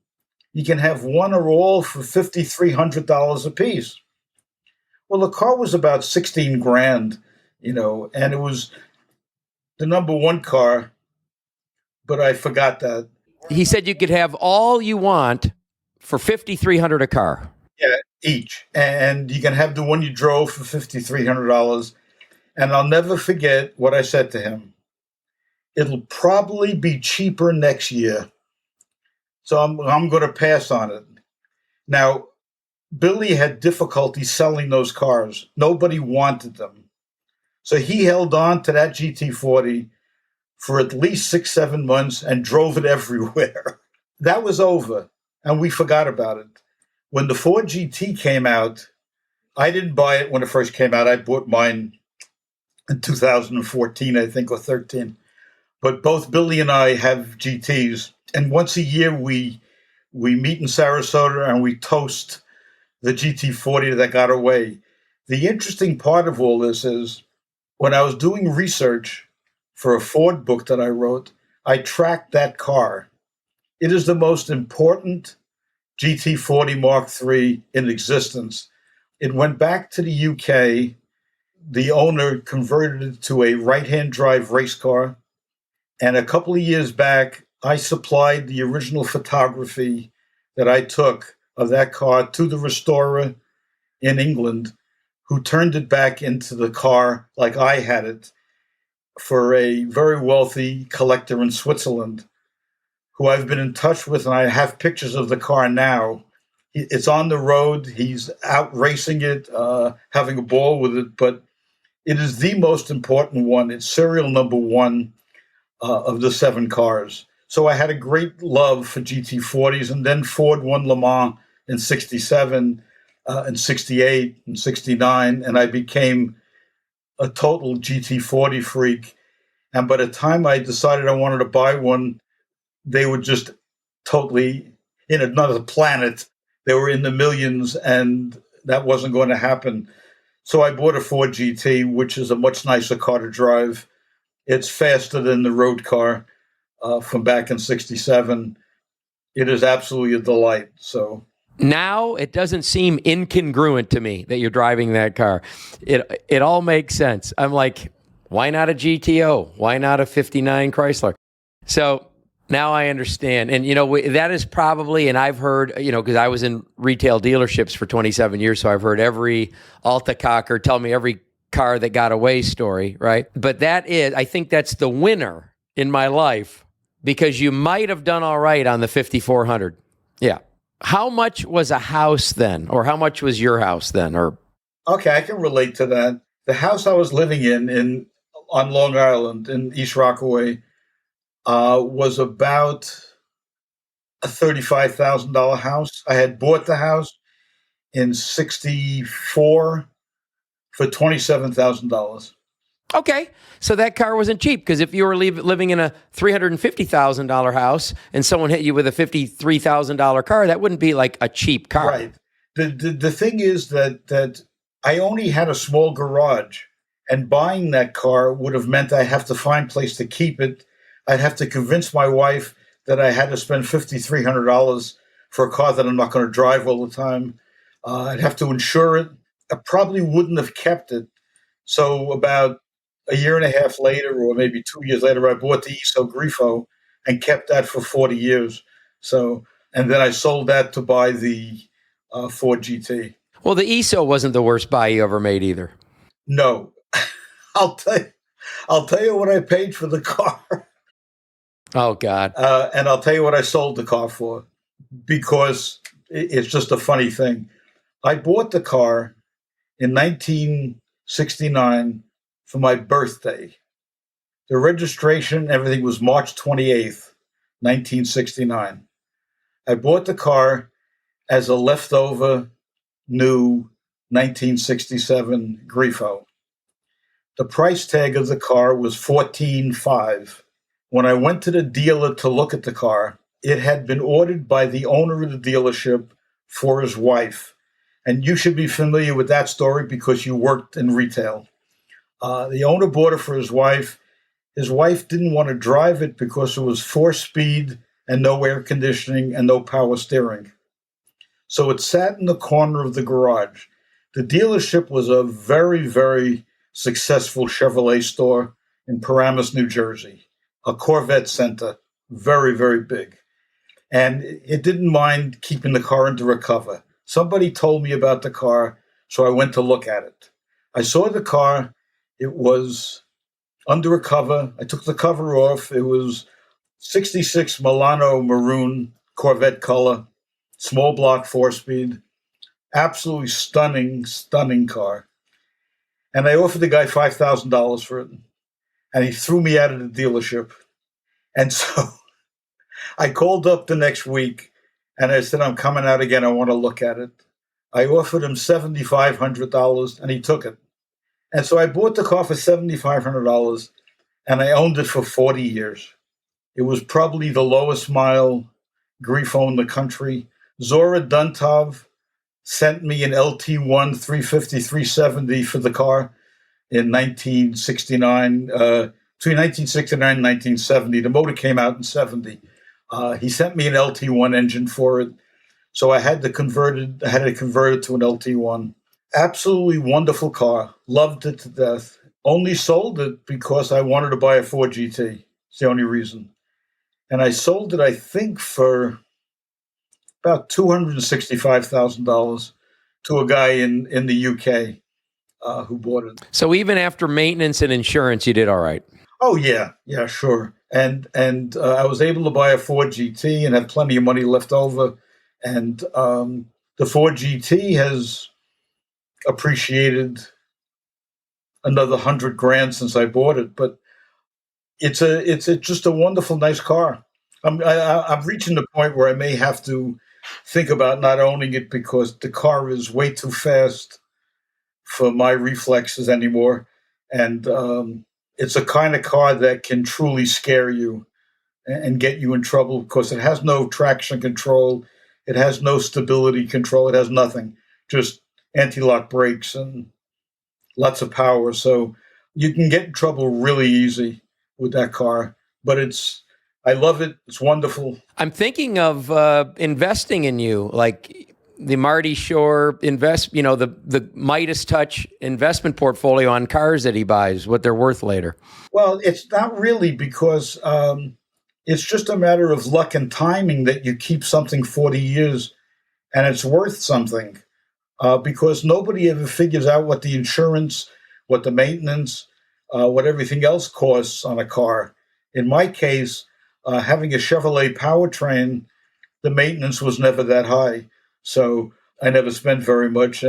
You can have one or all for $5,300 a piece." Well, the car was about 16 grand, and it was the number 1 car, but I forgot that. He said you could have all you want for $5,300 a car. Yeah, each. And you can have the one you drove for $5,300. And I'll never forget what I said to him. "It'll probably be cheaper next year. So I'm going to pass on it." Now, Billy had difficulty selling those cars. Nobody wanted them. So he held on to that GT40 for at least 6-7 months and drove it everywhere. That was over, and we forgot about it. When the Ford GT came out, I didn't buy it when it first came out. I bought mine in 2014, I think, or 13. But both Billy and I have GTs, and once a year we meet in Sarasota and we toast the GT40 that got away. The interesting part of all this is when I was doing research for a Ford book that I wrote, I tracked that car. It is the most important GT40 Mark III in existence. It went back to the UK. The owner converted it to a right-hand drive race car. And a couple of years back, I supplied the original photography that I took of that car to the restorer in England, who turned it back into the car like I had it for a very wealthy collector in Switzerland, who I've been in touch with, and I have pictures of the car now. It's on the road. He's out racing it, having a ball with it, but it is the most important one. It's serial number one of the 7 cars. So I had a great love for GT40s, and then Ford won Le Mans in 67, in 68, and 69, and I became a total GT40 freak. And by the time I decided I wanted to buy one, they were just totally in another planet. They were in the millions, and that wasn't going to happen. So I bought a Ford GT, which is a much nicer car to drive. It's faster than the road car from back in 67. It is absolutely a delight. So now it doesn't seem incongruent to me that you're driving that car. It all makes sense. I'm like, why not a GTO? Why not a 59 Chrysler? So now I understand. And, that is probably, and I've heard, because I was in retail dealerships for 27 years, so I've heard every Altacocker tell me every car that got away story, right? But I think that's the winner in my life, because you might have done all right on the 5400. Yeah. How much was a house then? Or how much was your house then? Or okay, I can relate to that. The house I was living in on Long Island in East Rockaway was about a $35,000 house. I had bought the house in 64 for $27,000. Okay, so that car wasn't cheap, because if you were living in a $350,000 house and someone hit you with a $53,000 car, that wouldn't be like a cheap car. Right. The thing is that I only had a small garage, and buying that car would have meant I have to find a place to keep it. I'd have to convince my wife that I had to spend $5,300 for a car that I'm not going to drive all the time. I'd have to insure it. I probably wouldn't have kept it. So about a year and a half later, or maybe 2 years later, I bought the ISO Grifo and kept that for 40 years. So, and then I sold that to buy the Ford GT. Well, the ISO wasn't the worst buy you ever made either. No, I'll tell you what I paid for the car. Oh God! And I'll tell you what I sold the car for, because it's just a funny thing. I bought the car in 1969 for my birthday. The registration, everything was March 28th, 1969. I bought the car as a leftover new 1967 Grifo. The price tag of the car was $14,500. When I went to the dealer to look at the car, it had been ordered by the owner of the dealership for his wife. And you should be familiar with that story because you worked in retail. The owner bought it for his wife. His wife didn't want to drive it because it was 4-speed and no air conditioning and no power steering. So it sat in the corner of the garage. The dealership was a very, very successful Chevrolet store in Paramus, New Jersey, a Corvette center, very, very big. And it didn't mind keeping the car under a cover. Somebody told me about the car, so I went to look at it. I saw the car. It was under a cover. I took the cover off. It was 66 Milano maroon Corvette color, small block 4-speed, absolutely stunning, stunning car. And I offered the guy $5,000 for it. and he threw me out of the dealership. And so I called up the next week, and I said, I'm coming out again. I want to look at it. I offered him $7,500, and he took it. And so I bought the car for $7,500, and I owned it for 40 years. It was probably the lowest mile Grifo in the country. Zora Duntov sent me an LT1 350, 370 for the car in 1969, between 1969 and 1970. The motor came out in 70. He sent me an LT1 engine for it. So I had to convert it to an LT1. Absolutely wonderful car. Loved it to death. Only sold it because I wanted to buy a Ford GT. It's the only reason. And I sold it, I think, for about $265,000 to a guy in the UK who bought it. So even after maintenance and insurance, you did all right. Oh, yeah, sure. And I was able to buy a Ford GT and have plenty of money left over. And the Ford GT has appreciated another $100,000 since I bought it. But it's just a wonderful, nice car. I'm reaching the point where I may have to think about not owning it because the car is way too fast for my reflexes anymore. And it's a kind of car that can truly scare you and get you in trouble because it has no traction control. It has no stability control. It has nothing, just anti-lock brakes and lots of power. So you can get in trouble really easy with that car. But I love it. It's wonderful. I'm thinking of investing in you, like the Marty Shore the Midas Touch investment portfolio on cars that he buys, what they're worth later. Well, it's not really because it's just a matter of luck and timing that you keep something 40 years and it's worth something because nobody ever figures out what the insurance, what the maintenance, what everything else costs on a car. In my case, having a Chevrolet powertrain, the maintenance was never that high. So I never spent very much.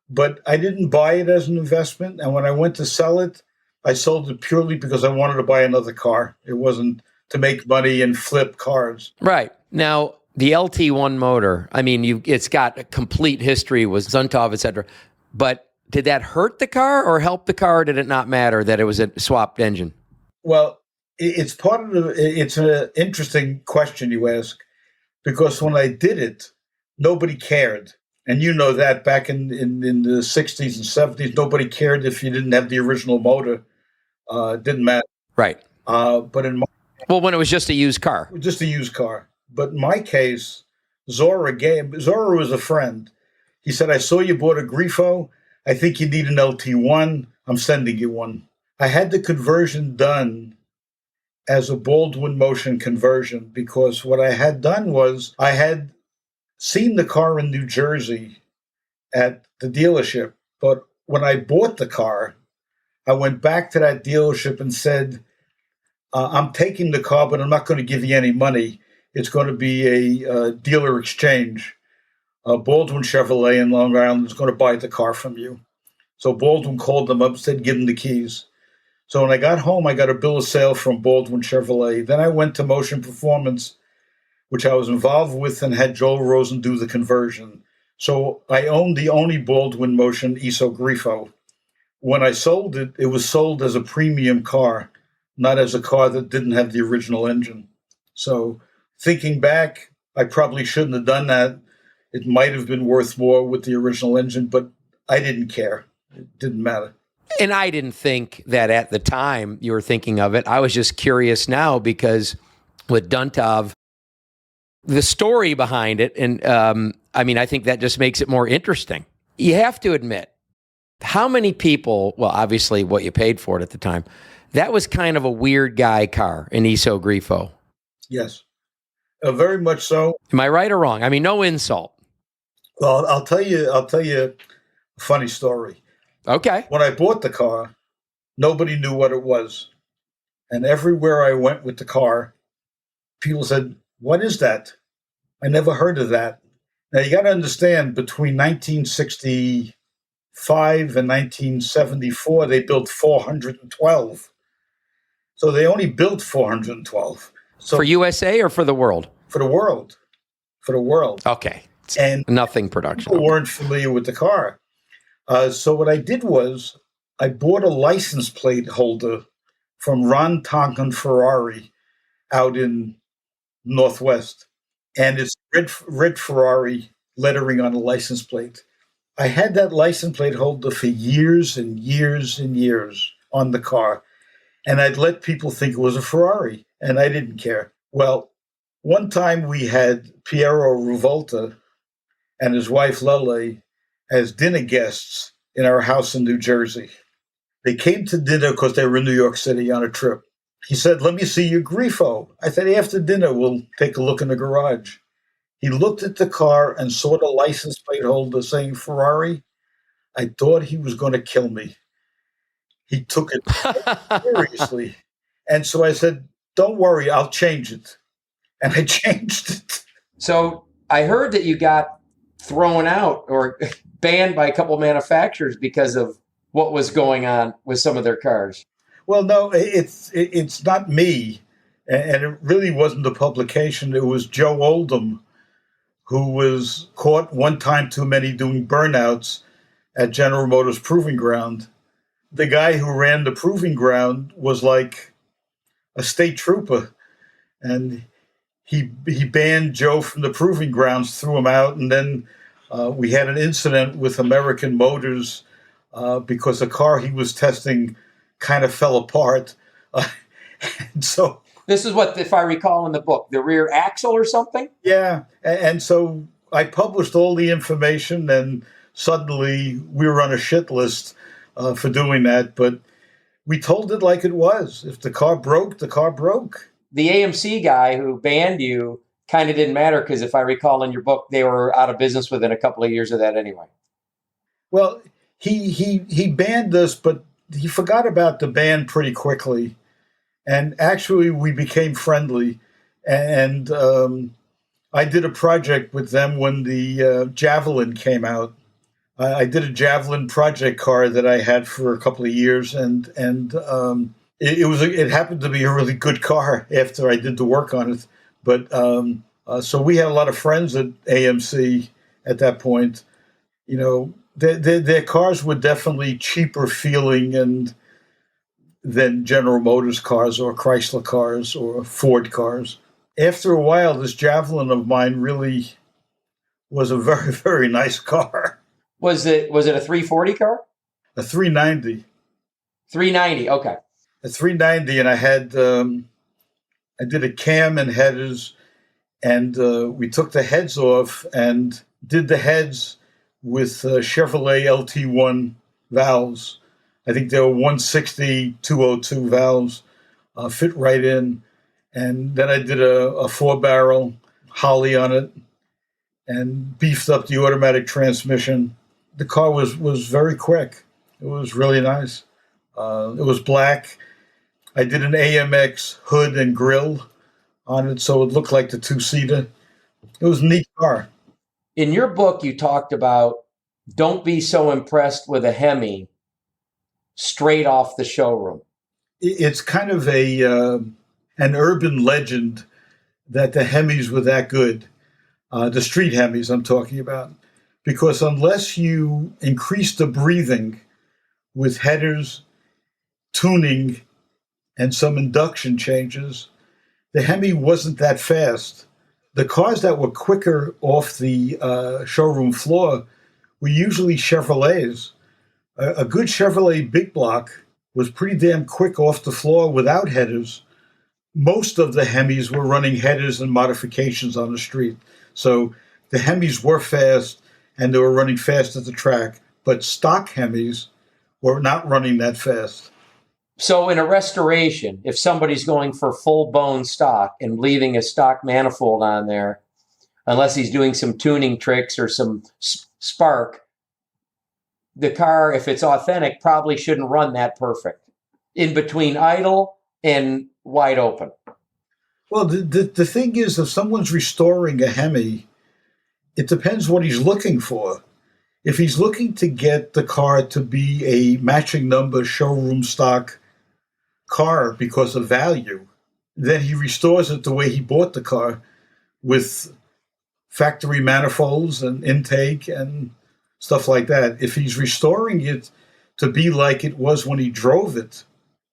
But I didn't buy it as an investment. And when I went to sell it, I sold it purely because I wanted to buy another car. It wasn't to make money and flip cars. Right. Now, the LT1 motor, I mean, it's got a complete history with Duntov, et cetera. But did that hurt the car or help the car? Or did it not matter that it was a swapped engine? Well, it's an interesting question you ask, because when I did it, nobody cared. And you know that back in the 60s and 70s, nobody cared if you didn't have the original motor. It didn't matter. Right. But when it was just a used car. Just a used car. But in my case, Zora was a friend. He said, I saw you bought a Grifo. I think you need an LT1. I'm sending you one. I had the conversion done as a Baldwin motion conversion because what I had done was I had seen the car in New Jersey at the dealership. But when I bought the car, I went back to that dealership and said, I'm taking the car, but I'm not going to give you any money. It's going to be a dealer exchange. Baldwin Chevrolet in Long Island is going to buy the car from you. So Baldwin called them up and said, give them the keys. So when I got home, I got a bill of sale from Baldwin Chevrolet. Then I went to Motion Performance, which I was involved with, and had Joel Rosen do the conversion. So I owned the only Baldwin Motion ESO Grifo. When I sold it, it was sold as a premium car, not as a car that didn't have the original engine. So thinking back, I probably shouldn't have done that. It might have been worth more with the original engine, but I didn't care. It didn't matter. And I didn't think that at the time you were thinking of it. I was just curious now because with Duntov, the story behind it, and I think that just makes it more interesting. You have to admit, how many people, well, obviously what you paid for it at the time, that was kind of a weird guy car, an ESO Grifo. Yes, very much so. Am I right or wrong? I mean, no insult. Well, I'll tell you a funny story. Okay. When I bought the car, nobody knew what it was. And everywhere I went with the car, people said, what is that? I never heard of that. Now, you got to understand, between 1965 and 1974, they built 412. So they only built 412. So For USA or for the world? for the world. For the world. Okay. And Nothing production. people weren't familiar with the car. So what I did was I bought a license plate holder from Ron Ferrari out in Northwest. And it's red Ferrari lettering on the license plate. I had that license plate holder for years and years and years on the car. And I'd let people think it was a Ferrari, and I didn't care. Well, one time we had Piero Rivolta and his wife Lele as dinner guests in our house in New Jersey. They came to dinner because they were in New York City on a trip. He said, "Let me see your Grifo." I said, "After dinner, we'll take a look in the garage." He looked at the car and saw the license plate holder saying Ferrari. I thought he was going to kill me. He took it seriously. And so I said, "Don't worry, I'll change it." And I changed it. So I heard that you got thrown out or banned by a couple manufacturers because of what was going on with some of their cars. Well, no, it's not me. And it really wasn't the publication. It was Joe Oldham, who was caught one time too many doing burnouts at General Motors Proving Ground. The guy who ran the Proving Ground was like a state trooper. And he banned Joe from the Proving Grounds, threw him out. And then we had an incident with American Motors because the car he was testing kind of fell apart. And so this is what, if I recall in the book, the rear axle or something? Yeah. And so I published all the information, and suddenly we were on a shit list for doing that. But we told it like it was. If the car broke, the car broke. The AMC guy who banned you kind of didn't matter because if I recall in your book, they were out of business within a couple of years of that anyway. Well, he banned us, but he forgot about the ban pretty quickly. And actually, we became friendly. And I did a project with them when the Javelin came out. I did a Javelin project car that I had for a couple of years, and it happened to be a really good car after I did the work on it. But so we had a lot of friends at AMC at that point. You know, their cars were definitely cheaper feeling than General Motors cars or Chrysler cars or Ford cars. After a while, this Javelin of mine really was a very, very nice car. Was it a 340 car? A 390. 390, okay. A 390, and I had I did a cam and headers, and we took the heads off and did the heads with Chevrolet LT1 valves. I think there were 160, 202 valves, fit right in. And then I did a 4-barrel Holly on it and beefed up the automatic transmission. The car was very quick. It was really nice. It was black. I did an AMX hood and grill on it, so it looked like the two-seater. It was a neat car. In your book, you talked about don't be so impressed with a Hemi straight off the showroom. It's kind of an urban legend that the Hemis were that good, the street Hemis I'm talking about, because unless you increase the breathing with headers, tuning, and some induction changes, the Hemi wasn't that fast. The cars that were quicker off the showroom floor were usually Chevrolets. A good Chevrolet big block was pretty damn quick off the floor without headers. Most of the Hemis were running headers and modifications on the street. So the Hemis were fast, and they were running fast at the track. But stock Hemis were not running that fast. So in a restoration, if somebody's going for full bone stock and leaving a stock manifold on there, unless he's doing some tuning tricks or some spark, the car, if it's authentic, probably shouldn't run that perfect in between idle and wide open. Well, the thing is, if someone's restoring a Hemi, it depends what he's looking for. If he's looking to get the car to be a matching number showroom stock car because of value, then he restores it the way he bought the car, with factory manifolds and intake and stuff like that. If he's restoring it to be like it was when he drove it,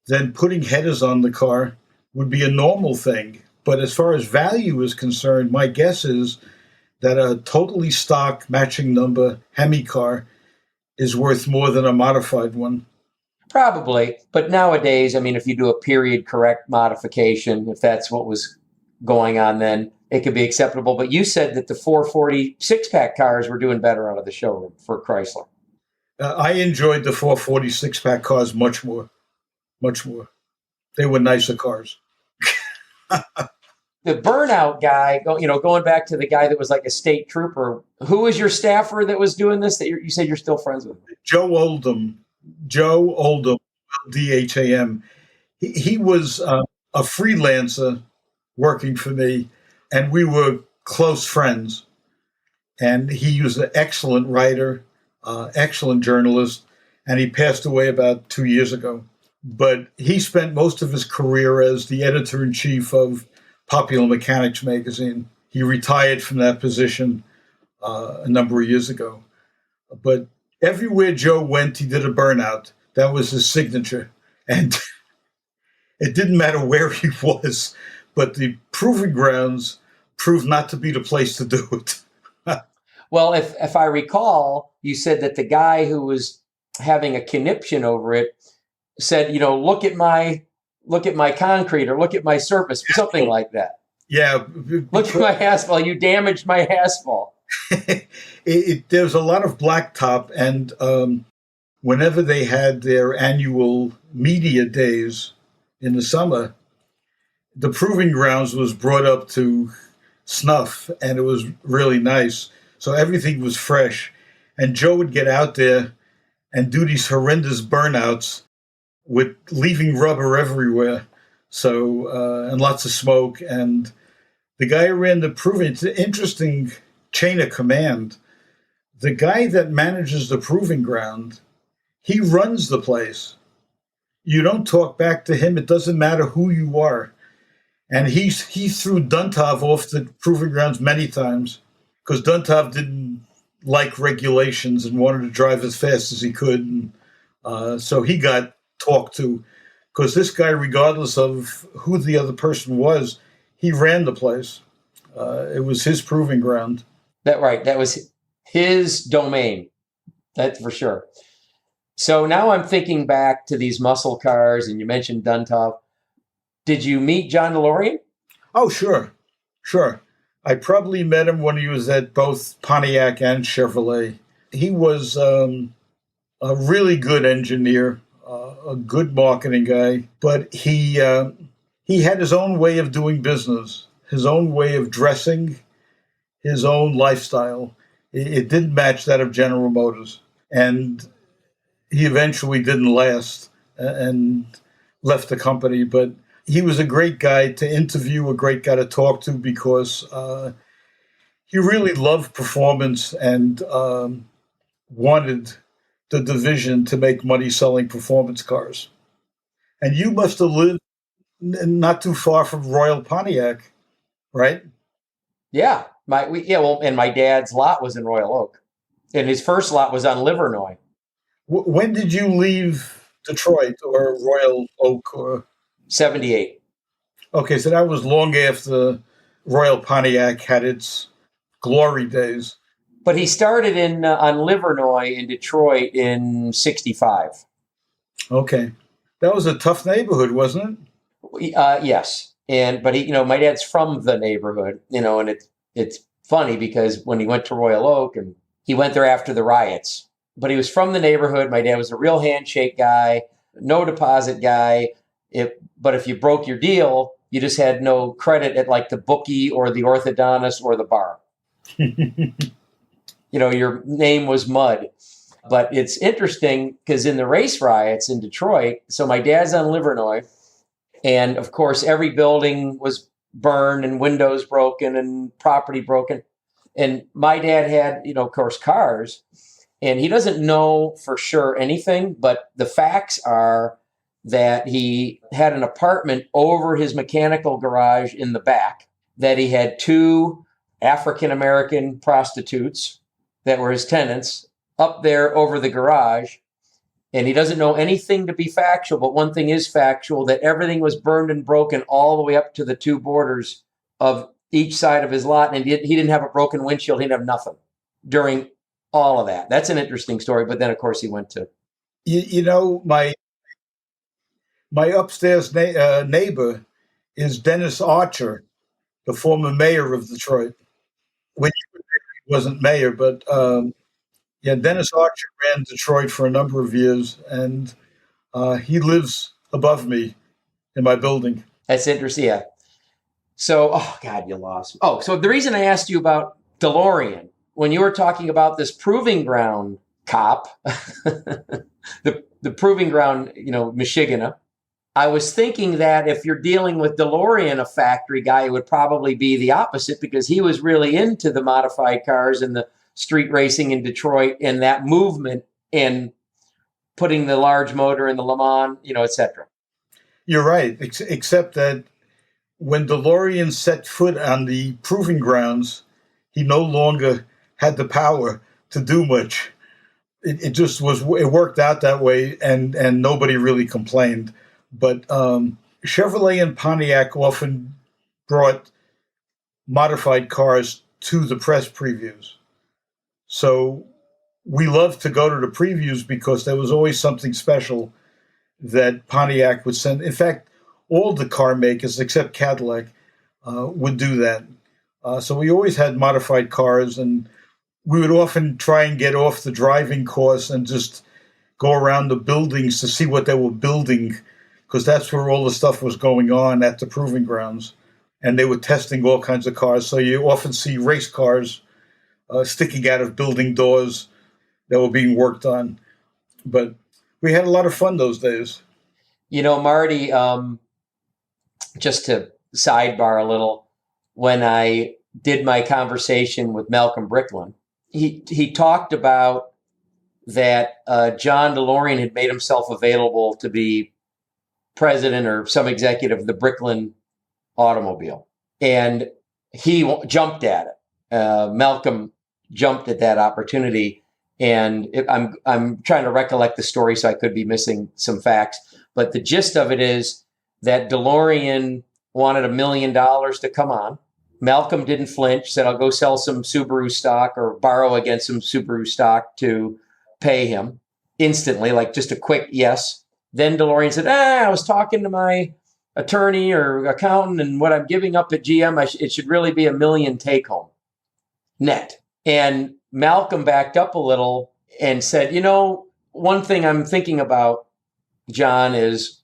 then putting headers on the car would be a normal thing. But as far as value is concerned, my guess is that a totally stock matching number Hemi car is worth more than a modified one. Probably. But nowadays, I mean, if you do a period correct modification, if that's what was going on then, it could be acceptable. But you said that the 440 six-pack cars were doing better out of the showroom for Chrysler. I enjoyed the 440 six-pack cars much more. Much more. They were nicer cars. The burnout guy, going back to the guy that was like a state trooper, who was your staffer that was doing this that you said you're still friends with? Joe Oldham, Dham. He was a freelancer working for me, and we were close friends. And he was an excellent writer, excellent journalist, and he passed away about 2 years ago. But he spent most of his career as the editor-in-chief of Popular Mechanics magazine. He retired from that position a number of years ago. But everywhere Joe went, he did a burnout. That was his signature. And it didn't matter where he was, but the proving grounds proved not to be the place to do it. Well, if I recall, you said that the guy who was having a conniption over it said, look at my concrete, or look at my surface, something like that. Yeah. Look at my asphalt. You damaged my asphalt. There's a lot of blacktop, and whenever they had their annual media days in the summer, the proving grounds was brought up to snuff, and it was really nice. So everything was fresh. And Joe would get out there and do these horrendous burnouts with leaving rubber everywhere. So, and lots of smoke. And the guy who ran the proving, it's an interesting chain of command. The guy that manages the proving ground, he runs the place. You don't talk back to him. It doesn't matter who you are. And he threw Duntov off the proving grounds many times because Duntov didn't like regulations and wanted to drive as fast as he could. And so he got talked to, because this guy, regardless of who the other person was, he ran the place. It was his proving ground. That was his domain. That's for sure. So now I'm thinking back to these muscle cars, and you mentioned Duntov. Did you meet John Delorean? Oh, sure. I probably met him when he was at both Pontiac and Chevrolet. He was a really good engineer, a good marketing guy, but he had his own way of doing business, his own way of dressing, his own lifestyle. It didn't match that of General Motors. And he eventually didn't last and left the company. But he was a great guy to interview, a great guy to talk to, because he really loved performance and wanted the division to make money selling performance cars. And you must have lived not too far from Royal Pontiac, right? Yeah. And my dad's lot was in Royal Oak. And his first lot was on Livernois. When did you leave Detroit or Royal Oak? Or 78. Okay, so that was long after Royal Pontiac had its glory days. But he started on Livernois in Detroit in 65. Okay. That was a tough neighborhood, wasn't it? Yes. But my dad's from the neighborhood, and it's funny because when he went to Royal Oak, and he went there after the riots, but he was from the neighborhood. My dad was a real handshake guy, no deposit guy. But if you broke your deal, you just had no credit at like the bookie or the orthodontist or the bar. Your name was mud. But it's interesting because in the race riots in Detroit, so my dad's on Livernois, and of course every building was burned and windows broken and property broken. And my dad had, of course, cars, and he doesn't know for sure anything, but the facts are that he had an apartment over his mechanical garage in the back, that he had two African-American prostitutes that were his tenants up there over the garage. And he doesn't know anything to be factual, but one thing is factual, that everything was burned and broken all the way up to the two borders of each side of his lot. And he didn't have a broken windshield. He didn't have nothing during all of that. That's an interesting story. But then, of course, he went to... My upstairs neighbor is Dennis Archer, the former mayor of Detroit. When he wasn't mayor, but Dennis Archer ran Detroit for a number of years, and he lives above me in my building. That's interesting, yeah. So, oh, God, you lost me. Oh, so the reason I asked you about Delorean, when you were talking about this proving ground cop, the proving ground, Michigan, I was thinking that if you're dealing with Delorean, a factory guy, it would probably be the opposite, because he was really into the modified cars and the street racing in Detroit and that movement and putting the large motor in the Le Mans, et cetera. You're right, except that when Delorean set foot on the proving grounds, he no longer had the power to do much. It worked out that way, and nobody really complained. But Chevrolet and Pontiac often brought modified cars to the press previews. So we loved to go to the previews because there was always something special that Pontiac would send. In fact, all the car makers, except Cadillac, would do that. So we always had modified cars, and we would often try and get off the driving course and just go around the buildings to see what they were building, because that's where all the stuff was going on at the proving grounds. And they were testing all kinds of cars. So you often see race cars sticking out of building doors that were being worked on. But we had a lot of fun those days. Marty, just to sidebar a little, when I did my conversation with Malcolm Bricklin, he talked about that John Delorean had made himself available to be president or some executive of the Bricklin automobile. And he jumped at it. Malcolm jumped at that opportunity. And I'm trying to recollect the story, so I could be missing some facts. But the gist of it is that Delorean wanted $1 million to come on. Malcolm didn't flinch, said, I'll go sell some Subaru stock or borrow against some Subaru stock to pay him instantly, like just a quick yes. Then Delorean said, I was talking to my attorney or accountant, and what I'm giving up at GM, it should really be $1 million take home net. And Malcolm backed up a little and said, one thing I'm thinking about, John, is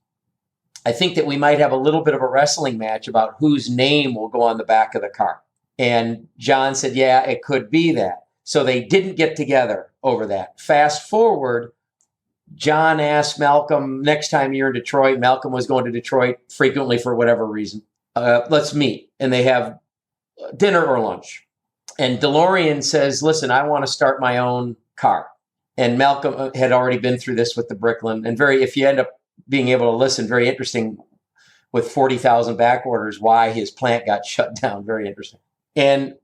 I think that we might have a little bit of a wrestling match about whose name will go on the back of the car. And John said, yeah, it could be that. So they didn't get together over that. Fast forward, John asked Malcolm, next time you're in Detroit, Malcolm was going to Detroit frequently for whatever reason, let's meet. And they have dinner or lunch. And Delorean says, listen, I want to start my own car. And Malcolm had already been through this with the Bricklin. And if you end up being able to listen, very interesting, with 40,000 back orders, why his plant got shut down. Very interesting. And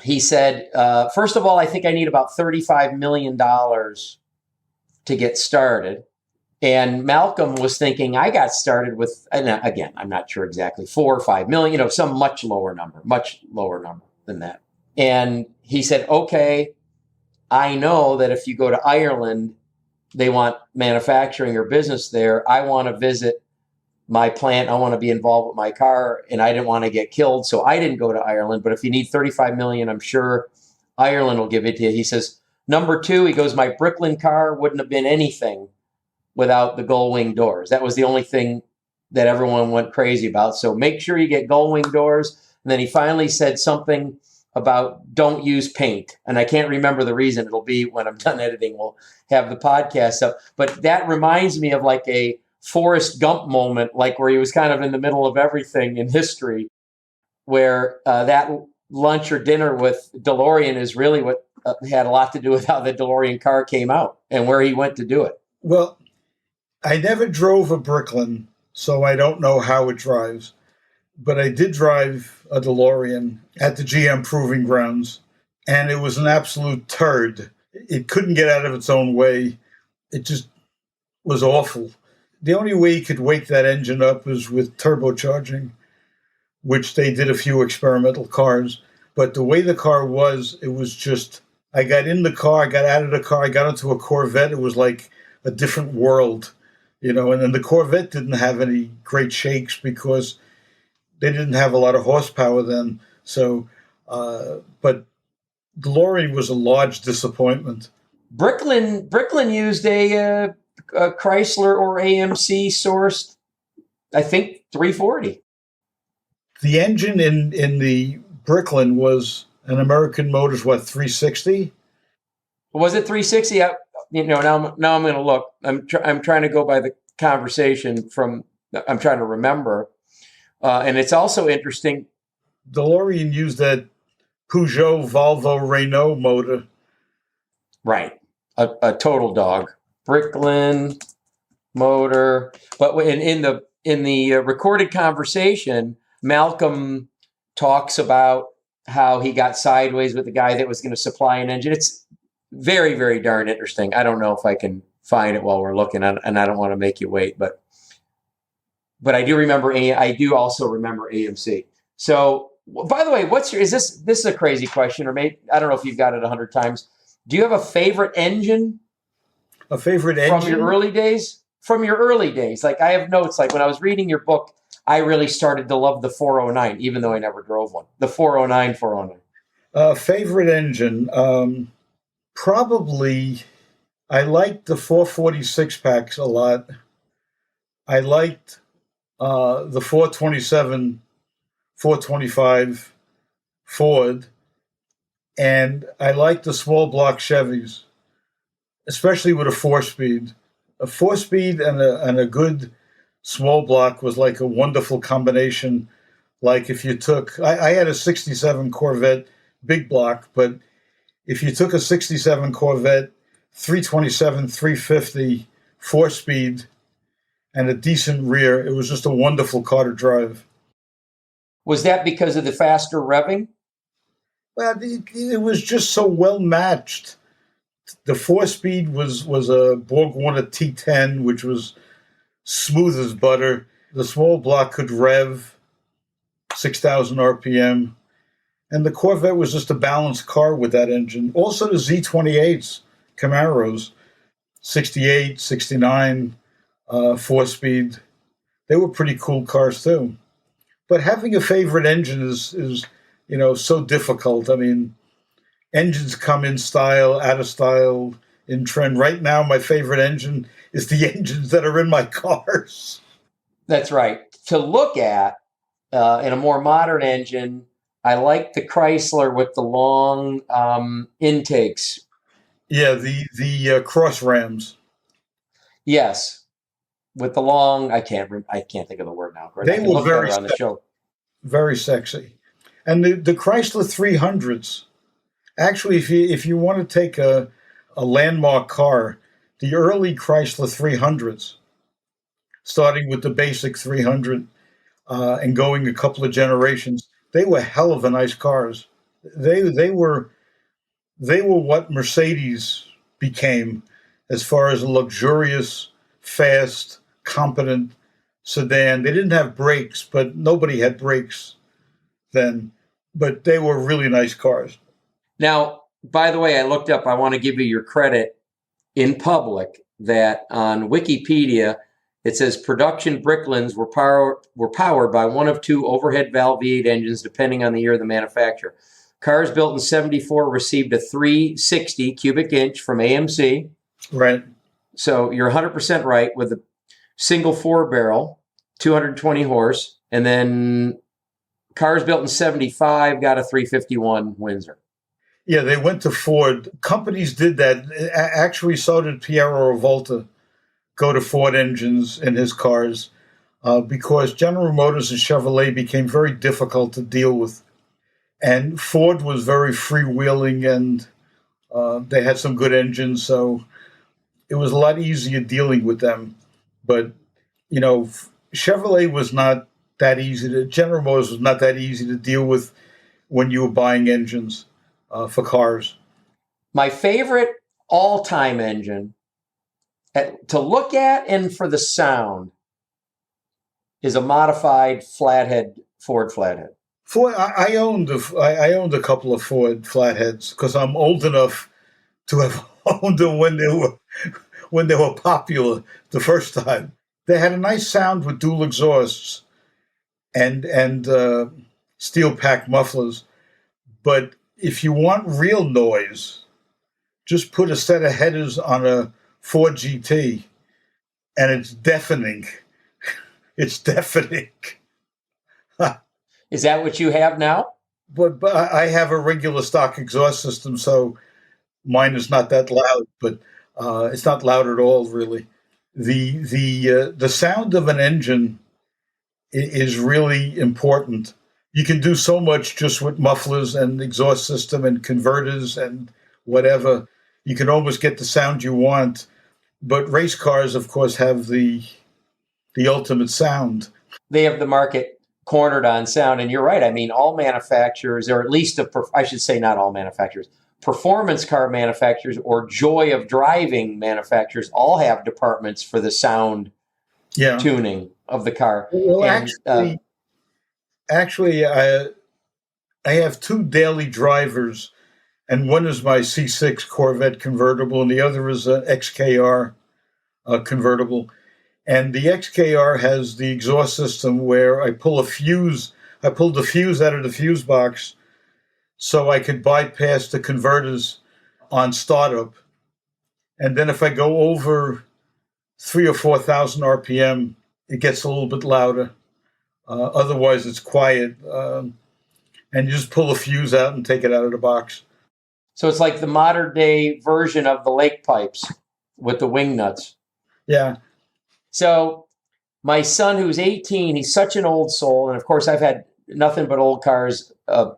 he said, first of all, I think I need about $35 million to get started. And Malcolm was thinking, I got started with, and again, I'm not sure exactly, 4 or 5 million, some much lower number than that. And he said, okay, I know that if you go to Ireland, they want manufacturing or business there. I want to visit my plant. I want to be involved with my car, and I didn't want to get killed. So I didn't go to Ireland, but if you need 35 million, I'm sure Ireland will give it to you. He says, number two, he goes, my Bricklin car wouldn't have been anything without the gull wing doors. That was the only thing that everyone went crazy about. So make sure you get gull wing doors. And then he finally said something about don't use paint. And I can't remember the reason. It'll be when I'm done editing, we'll have the podcast up. But that reminds me of like a Forrest Gump moment, like where he was kind of in the middle of everything in history, where that lunch or dinner with Delorean is really what had a lot to do with how the DeLorean car came out and where he went to do it. Well, I never drove a Bricklin, so I don't know how it drives. But I did drive a DeLorean at the GM Proving Grounds, and it was an absolute turd. It couldn't get out of its own way. It just was awful. The only way you could wake that engine up was with turbocharging, which they did a few experimental cars. But the way the car was, it was just, I got in the car, I got out of the car, I got into a Corvette. It was like a different world, and then the Corvette didn't have any great shakes because they didn't have a lot of horsepower then. So, but DeLorean was a large disappointment. Bricklin used a Chrysler or AMC sourced, I think, 340. The engine in the Bricklin was an American Motors, 360? Was it 360? Now I'm going to look. I'm trying to go by the conversation I'm trying to remember. And it's also interesting. DeLorean used that Peugeot Volvo Renault motor. Right. A total dog. Bricklin motor. But in the recorded conversation, Malcolm talks about how he got sideways with the guy that was going to supply an engine. It's very, very darn interesting. I don't know if I can find it while we're looking, and I don't want to make you wait, but I do remember. I do also remember AMC. So, by the way, is this a crazy question, or maybe I don't know if you've got it 100 times. Do you have a favorite engine? A favorite engine from your early days? From your early days, like I have notes. Like when I was reading your book, I really started to love the 409, even though I never drove one. The 409. Favorite engine, probably. I liked the 446 packs a lot. I liked the 427, 425 Ford, and I liked the small block Chevys, especially with a 4-speed. A 4-speed and a good small block was like a wonderful combination. Like if you took, I had a 67 Corvette big block, but if you took a 67 Corvette, 327, 350, 4-speed, and a decent rear, it was just a wonderful car to drive. Was that because of the faster revving? Well, it was just so well matched. The 4-speed was a BorgWarner T10, which was smooth as butter. The small block could rev 6,000 RPM. And the Corvette was just a balanced car with that engine. Also the Z28s, Camaros, 68, 69, 4-speed. They were pretty cool cars too. But having a favorite engine is so difficult. I mean, engines come in style, out of style, in trend. Right now, my favorite engine is the engines that are in my cars. That's right. To look at in a more modern engine, I like the Chrysler with the long intakes. Yeah, the cross rams. Yes, with the long. I can't think of the word now. They were very on the show. Very sexy, and the Chrysler 300s. Actually, if you want to take a landmark car, the early Chrysler 300s, starting with the basic 300 and going a couple of generations, they were hell of a nice cars. They were what Mercedes became as far as a luxurious, fast, competent sedan. They didn't have brakes, but nobody had brakes then. But they were really nice cars. Now, by the way, I looked up, I want to give you your credit in public that on Wikipedia, it says production Bricklins were powered by one of two overhead valve V8 engines, depending on the year of the manufacturer. Cars built in 74 received a 360 cubic inch from AMC. Right. So you're 100% right with a single 4-barrel, 220 horse. And then cars built in 75 got a 351 Windsor. Yeah, they went to Ford. Companies did that. Actually, so did Piero Rivolta go to Ford engines in his cars because General Motors and Chevrolet became very difficult to deal with. And Ford was very freewheeling, and they had some good engines, so it was a lot easier dealing with them. But, Chevrolet was not that easy General Motors was not that easy to deal with when you were buying engines for cars. My favorite all-time engine to look at and for the sound is a modified Ford flathead. Ford, I owned a couple of Ford flatheads because I'm old enough to have owned them when they were popular the first time. They had a nice sound with dual exhausts and steel pack mufflers. But if you want real noise, just put a set of headers on a Ford GT, and it's deafening. It's deafening. Is that what you have now? But I have a regular stock exhaust system, so mine is not that loud. But it's not loud at all, really. The sound of an engine is really important. You can do so much just with mufflers and exhaust system and converters and whatever. You can almost get the sound you want. But race cars, of course, have the ultimate sound. They have the market cornered on sound. And you're right. I mean, all manufacturers, or at least I should say not all manufacturers, performance car manufacturers or joy of driving manufacturers all have departments for the sound tuning of the car. Well, actually, I have two daily drivers, and one is my C6 Corvette convertible, and the other is an XKR convertible. And the XKR has the exhaust system where I pull the fuse out of the fuse box so I could bypass the converters on startup. And then if I go over 3,000 or 4,000 RPM, it gets a little bit louder. Otherwise, it's quiet. And you just pull the fuse out and take it out of the box. So it's like the modern day version of the lake pipes with the wing nuts. Yeah. So my son, who's 18, he's such an old soul. And of course, I've had nothing but old cars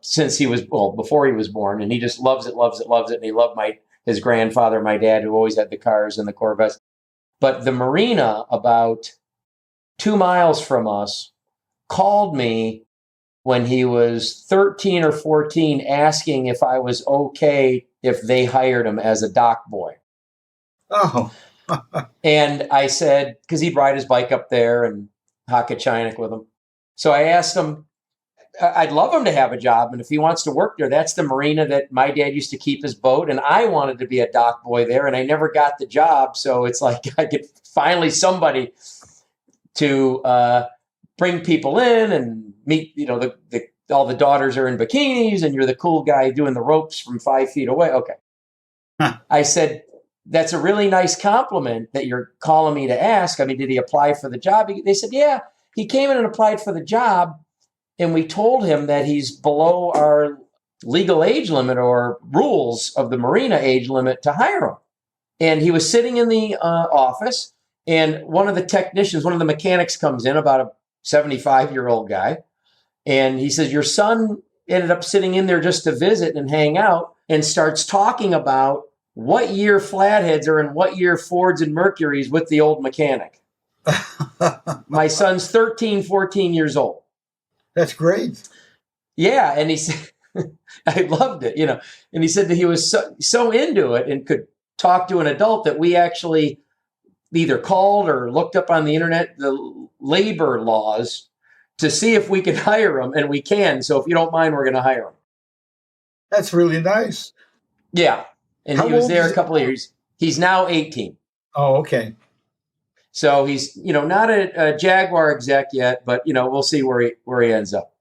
since before he was born. And he just loves it. And he loved his grandfather, my dad, who always had the cars and the Corvettes. But the marina about 2 miles from us called me when he was 13 or 14 asking if I was okay if they hired him as a dock boy. Oh. And I said, because he'd ride his bike up there and Hakachainik with him. So I asked him, I'd love him to have a job. And if he wants to work there, that's the marina that my dad used to keep his boat. And I wanted to be a dock boy there, and I never got the job. So it's like I could finally somebody to bring people in and meet, all the daughters are in bikinis and you're the cool guy doing the ropes from 5 feet away. Okay. Huh. I said, that's a really nice compliment that you're calling me to ask. I mean, did he apply for the job? They said, yeah, he came in and applied for the job. And we told him that he's below our legal age limit or rules of the marina age limit to hire him. And he was sitting in the office, and one of the mechanics comes in, about a 75-year-old guy. And he says, your son ended up sitting in there just to visit and hang out, and starts talking about what year flatheads are and what year Fords and Mercuries with the old mechanic. My son's 13, 14 years old. That's great. Yeah. And he said, I loved it, and he said that he was so into it and could talk to an adult that we actually either called or looked up on the internet the labor laws to see if we could hire him, and we can. So if you don't mind, we're going to hire him. That's really nice. Yeah. And he was there a couple of years. He's now 18. Oh, okay. So he's, not a Jaguar exec yet, but, we'll see where he ends up.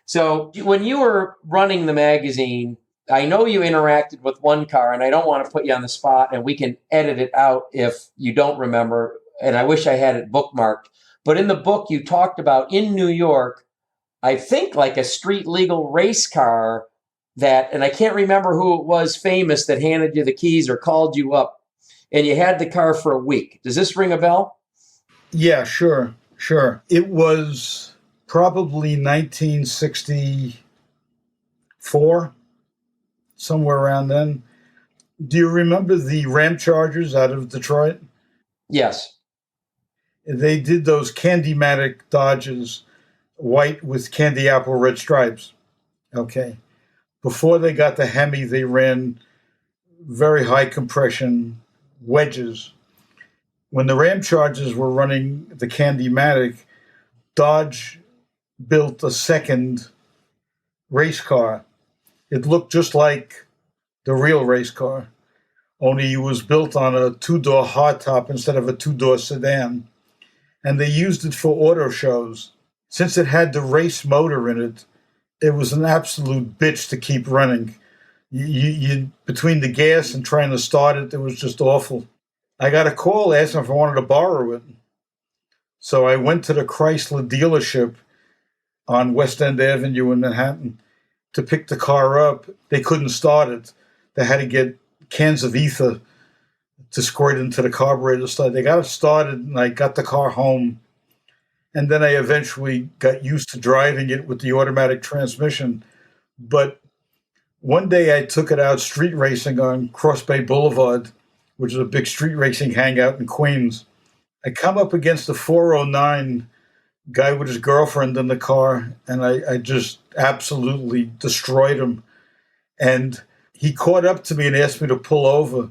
So when you were running the magazine, I know you interacted with one car, and I don't want to put you on the spot, and we can edit it out if you don't remember. And I wish I had it bookmarked. But in the book, you talked about in New York, I think like a street legal race car and I can't remember who it was famous that handed you the keys or called you up, and you had the car for a week. Does this ring a bell? Yeah, sure. It was probably 1964, somewhere around then. Do you remember the Ramchargers out of Detroit? Yes. They did those Candymatic Dodges, white with candy apple red stripes. Okay. Before they got the Hemi, they ran very high compression Wedges. When the Ramchargers were running the Candymatic, Dodge built a second race car. It looked just like the real race car, only it was built on a two-door hardtop instead of a two-door sedan. And they used it for auto shows. Since it had the race motor in it, it was an absolute bitch to keep running. You between the gas and trying to start it, it was just awful. I got a call asking if I wanted to borrow it. So I went to the Chrysler dealership on West End Avenue in Manhattan to pick the car up. They couldn't start it. They had to get cans of ether to squirt into the carburetor. So they got it started, and I got the car home. And then I eventually got used to driving it with the automatic transmission. But one day I took it out street racing on Cross Bay Boulevard, which is a big street racing hangout in Queens. I come up against a 409 guy with his girlfriend in the car, and I just absolutely destroyed him. And he caught up to me and asked me to pull over.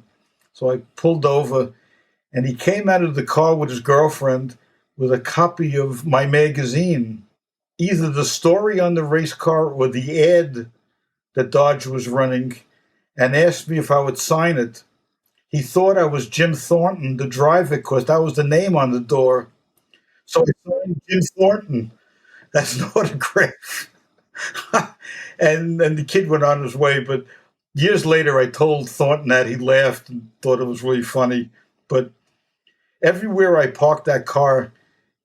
So I pulled over, and he came out of the car with his girlfriend with a copy of my magazine, either the story on the race car or the ad that Dodge was running, and asked me if I would sign it. He thought I was Jim Thornton, the driver, because that was the name on the door. So I signed Jim Thornton. That's an autograph. and the kid went on his way. But years later, I told Thornton that. He laughed and thought it was really funny. But everywhere I parked that car,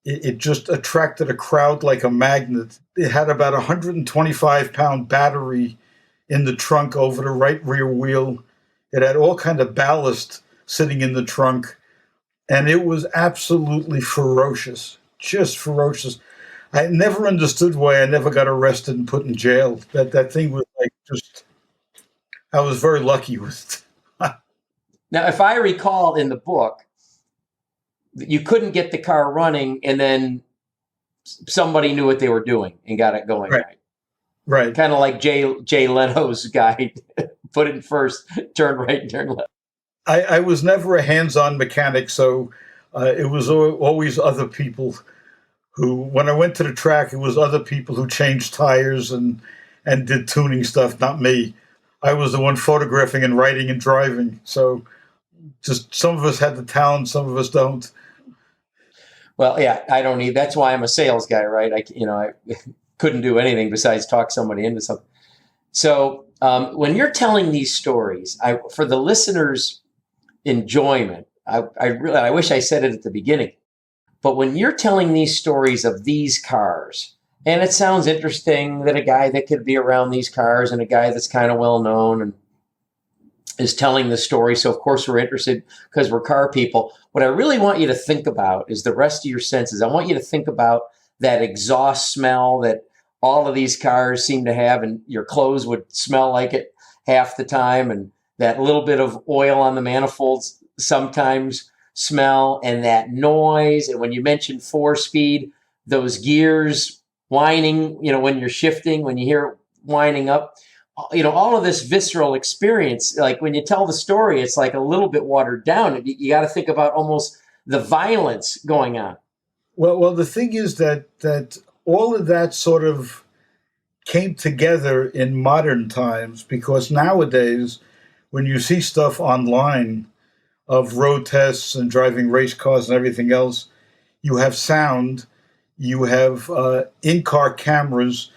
it just attracted a crowd like a magnet. It had about a 125-pound battery in the trunk over the right rear wheel. It had all kind of ballast sitting in the trunk. And it was absolutely ferocious, just ferocious. I never understood why I never got arrested and put in jail. That thing was like just, I was very lucky with it. Now, if I recall in the book, you couldn't get the car running, and then somebody knew what they were doing and got it going right. Right. Kind of like Jay Leno's guy, put it in first, turn right and turn left. I was never a hands-on mechanic, so it was always other people who, when I went to the track, it was other people who changed tires and did tuning stuff, not me. I was the one photographing and writing and driving. So just some of us had the talent, some of us don't. Well, yeah, I don't need. That's why I'm a sales guy, right? I couldn't do anything besides talk somebody into something. So when you're telling these stories, for the listeners' enjoyment, I wish I said it at the beginning, but when you're telling these stories of these cars, and it sounds interesting that a guy that could be around these cars and a guy that's kind of well known and is telling the story. So of course we're interested because we're car people. What I really want you to think about is the rest of your senses. I want you to think about that exhaust smell that all of these cars seem to have, and your clothes would smell like it half the time, and that little bit of oil on the manifolds sometimes smell, and that noise. And when you mentioned 4-speed, those gears whining, when you're shifting, when you hear it winding up, all of this visceral experience. Like when you tell the story, it's like a little bit watered down. You got to think about almost the violence going on. Well, the thing is that all of that sort of came together in modern times, because nowadays, when you see stuff online of road tests and driving race cars and everything else, you have sound, you have in-car cameras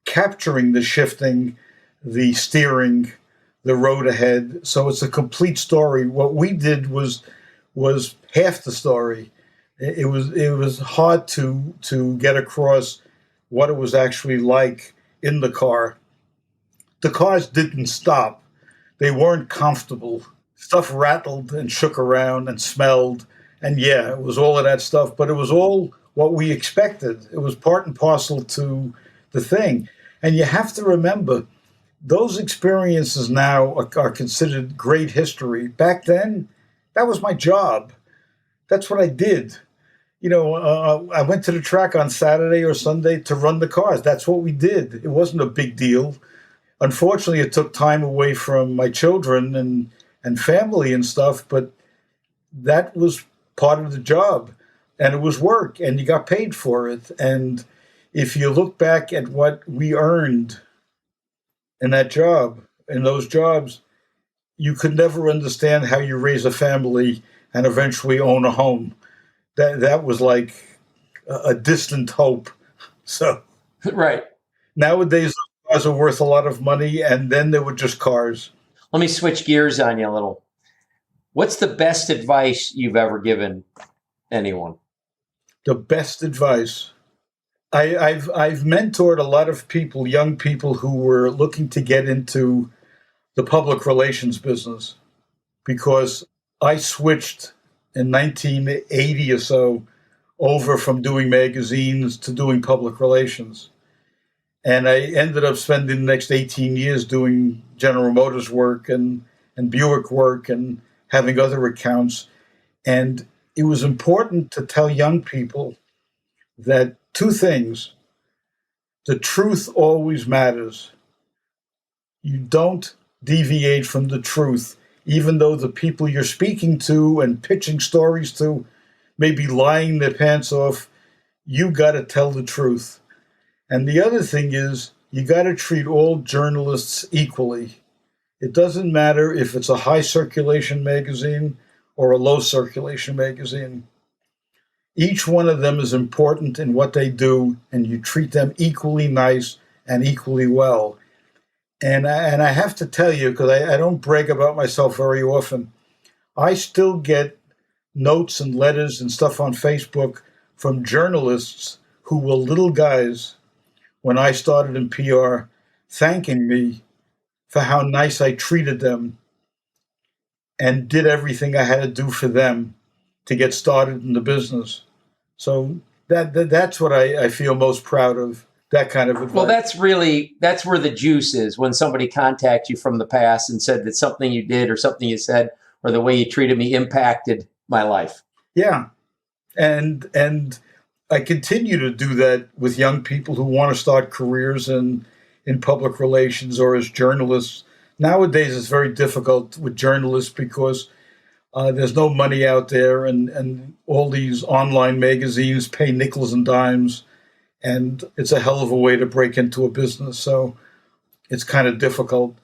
capturing the shifting, the steering, the road ahead. So it's a complete story. What we did was half the story. It was hard to get across what it was actually like in the car. The cars didn't stop. They weren't comfortable. Stuff rattled and shook around and smelled. And yeah, it was all of that stuff, but it was all what we expected. It was part and parcel to the thing. And you have to remember, those experiences now are considered great history. Back then, that was my job. That's what I did. I went to the track on Saturday or Sunday to run the cars. That's what we did. It wasn't a big deal. Unfortunately, it took time away from my children and family and stuff, but that was part of the job, and it was work, and you got paid for it. And if you look back at what we earned in that job, in those jobs, you could never understand how you raise a family and eventually own a home. That was like a distant hope. So Right. nowadays, cars are worth a lot of money, and then they were just cars. Let me switch gears on you a little. What's the best advice you've ever given anyone? The best advice. I've mentored a lot of people, young people who were looking to get into the public relations business, because I switched in 1980 or so over from doing magazines to doing public relations. And I ended up spending the next 18 years doing General Motors work and Buick work and having other accounts. And it was important to tell young people that two things: the truth always matters. You don't deviate from the truth, even though the people you're speaking to and pitching stories to may be lying their pants off. You got to tell the truth. And the other thing is, you got to treat all journalists equally. It doesn't matter if it's a high circulation magazine or a low circulation magazine. Each one of them is important in what they do, and you treat them equally nice and equally well. And I have to tell you, because I don't brag about myself very often, I still get notes and letters and stuff on Facebook from journalists who were little guys when I started in PR, thanking me for how nice I treated them and did everything I had to do for them to get started in the business. So that's what I feel most proud of, that kind of advice. Well, that's where the juice is, when somebody contacts you from the past and said that something you did or something you said or the way you treated me impacted my life. Yeah. And I continue to do that with young people who want to start careers in public relations or as journalists. Nowadays, it's very difficult with journalists because there's no money out there, and all these online magazines pay nickels and dimes, and it's a hell of a way to break into a business. So it's kind of difficult.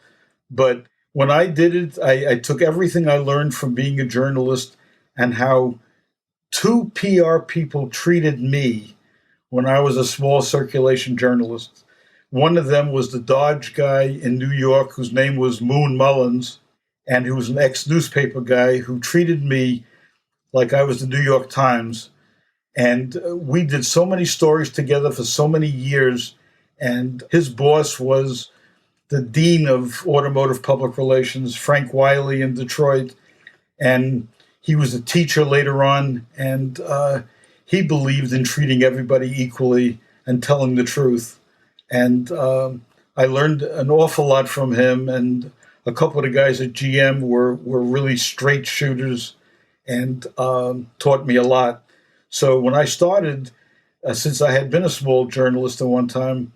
But when I did it, I took everything I learned from being a journalist and how two PR people treated me when I was a small circulation journalist. One of them was the Dodge guy in New York whose name was Moon Mullins, and he was an ex-newspaper guy who treated me like I was the New York Times. And we did so many stories together for so many years. And his boss was the dean of automotive public relations, Frank Wiley in Detroit. And he was a teacher later on. And he believed in treating everybody equally and telling the truth. And I learned an awful lot from him. And a couple of the guys at GM were really straight shooters and taught me a lot. So when I started, since I had been a small journalist at one time,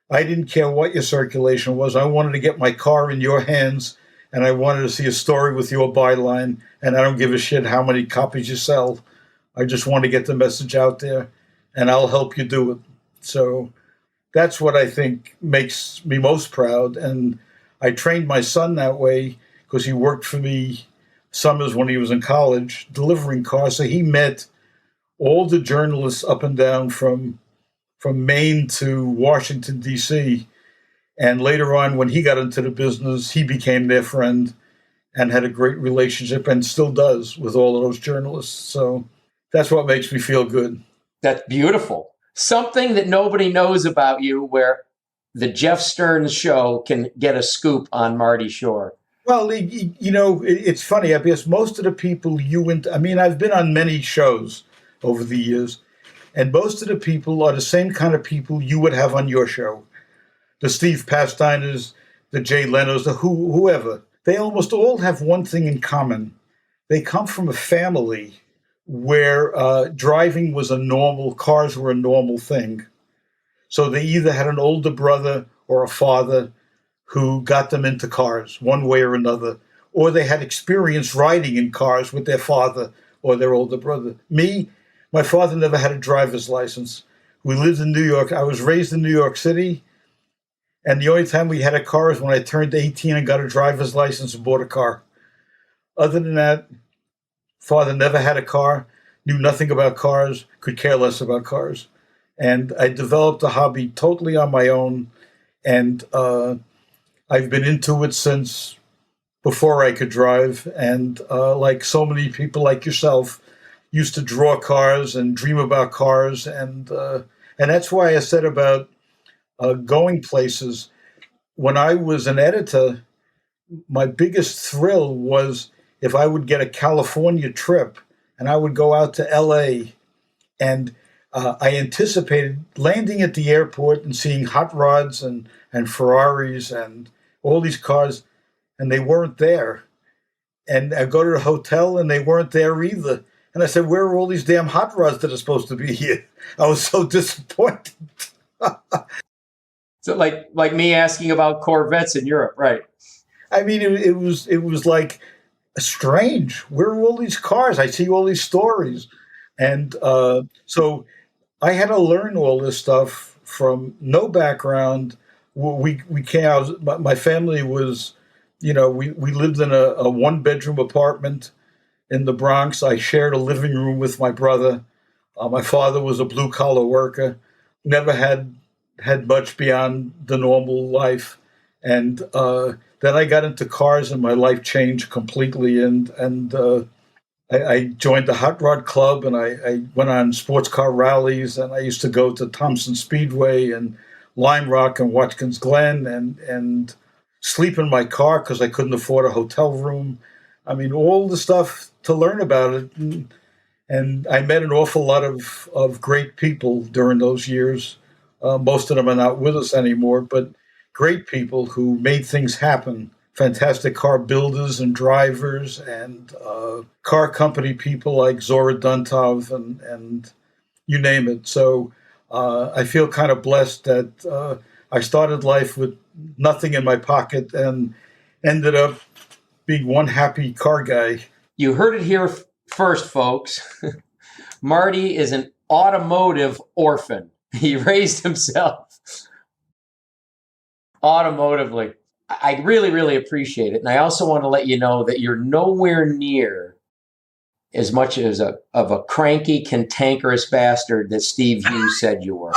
I didn't care what your circulation was. I wanted to get my car in your hands, and I wanted to see a story with your byline, and I don't give a shit how many copies you sell. I just want to get the message out there, and I'll help you do it. So that's what I think makes me most proud. And I trained my son that way because he worked for me summers when he was in college delivering cars. So he met all the journalists up and down from Maine to Washington, D.C. And later on, when he got into the business, he became their friend and had a great relationship and still does with all of those journalists. So that's what makes me feel good. That's beautiful. Something that nobody knows about you, where the Jeff Stearns show can get a scoop on Marty Shore. Well, it's funny because most of the people I've been on many shows over the years, and most of the people are the same kind of people you would have on your show. The Steve Pasteiners, the Jay Lenos, the whoever. They almost all have one thing in common. They come from a family where driving was cars were a normal thing. So they either had an older brother or a father who got them into cars one way or another, or they had experience riding in cars with their father or their older brother. Me, my father never had a driver's license. We lived in New York. I was raised in New York City, and the only time we had a car is when I turned 18 and got a driver's license and bought a car. Other than that, father never had a car, knew nothing about cars, could care less about cars. And I developed a hobby totally on my own, and I've been into it since before I could drive. And like so many people like yourself, used to draw cars and dream about cars. And that's why I said about going places. When I was an editor, my biggest thrill was if I would get a California trip and I would go out to LA, and I anticipated landing at the airport and seeing hot rods and Ferraris and all these cars, and they weren't there. And I go to the hotel and they weren't there either. And I said, where are all these damn hot rods that are supposed to be here? I was so disappointed. So like me asking about Corvettes in Europe, right? I mean, it was like strange. Where are all these cars? I see all these stories. And so I had to learn all this stuff from no background. We came out, my family was, we lived in a one-bedroom apartment in the Bronx. I shared a living room with my brother. My father was a blue-collar worker, never had much beyond the normal life. And then I got into cars and my life changed completely. And I joined the Hot Rod Club, and I went on sports car rallies, and I used to go to Thompson Speedway and Lime Rock and Watkins Glen and sleep in my car because I couldn't afford a hotel room. I mean, all the stuff to learn about it. And I met an awful lot of great people during those years. Most of them are not with us anymore, but great people who made things happen. Fantastic car builders and drivers and car company people like Zora Duntov and you name it. So I feel kind of blessed that I started life with nothing in my pocket and ended up being one happy car guy. You heard it here first, folks. Marty is an automotive orphan. He raised himself automotively. I really, really appreciate it. And I also want to let you know that you're nowhere near as much as of a cranky, cantankerous bastard that Steve Hughes said you were.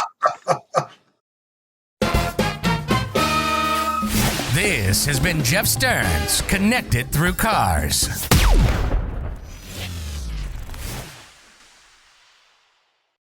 This has been Jeff Stearns, Connected Through Cars.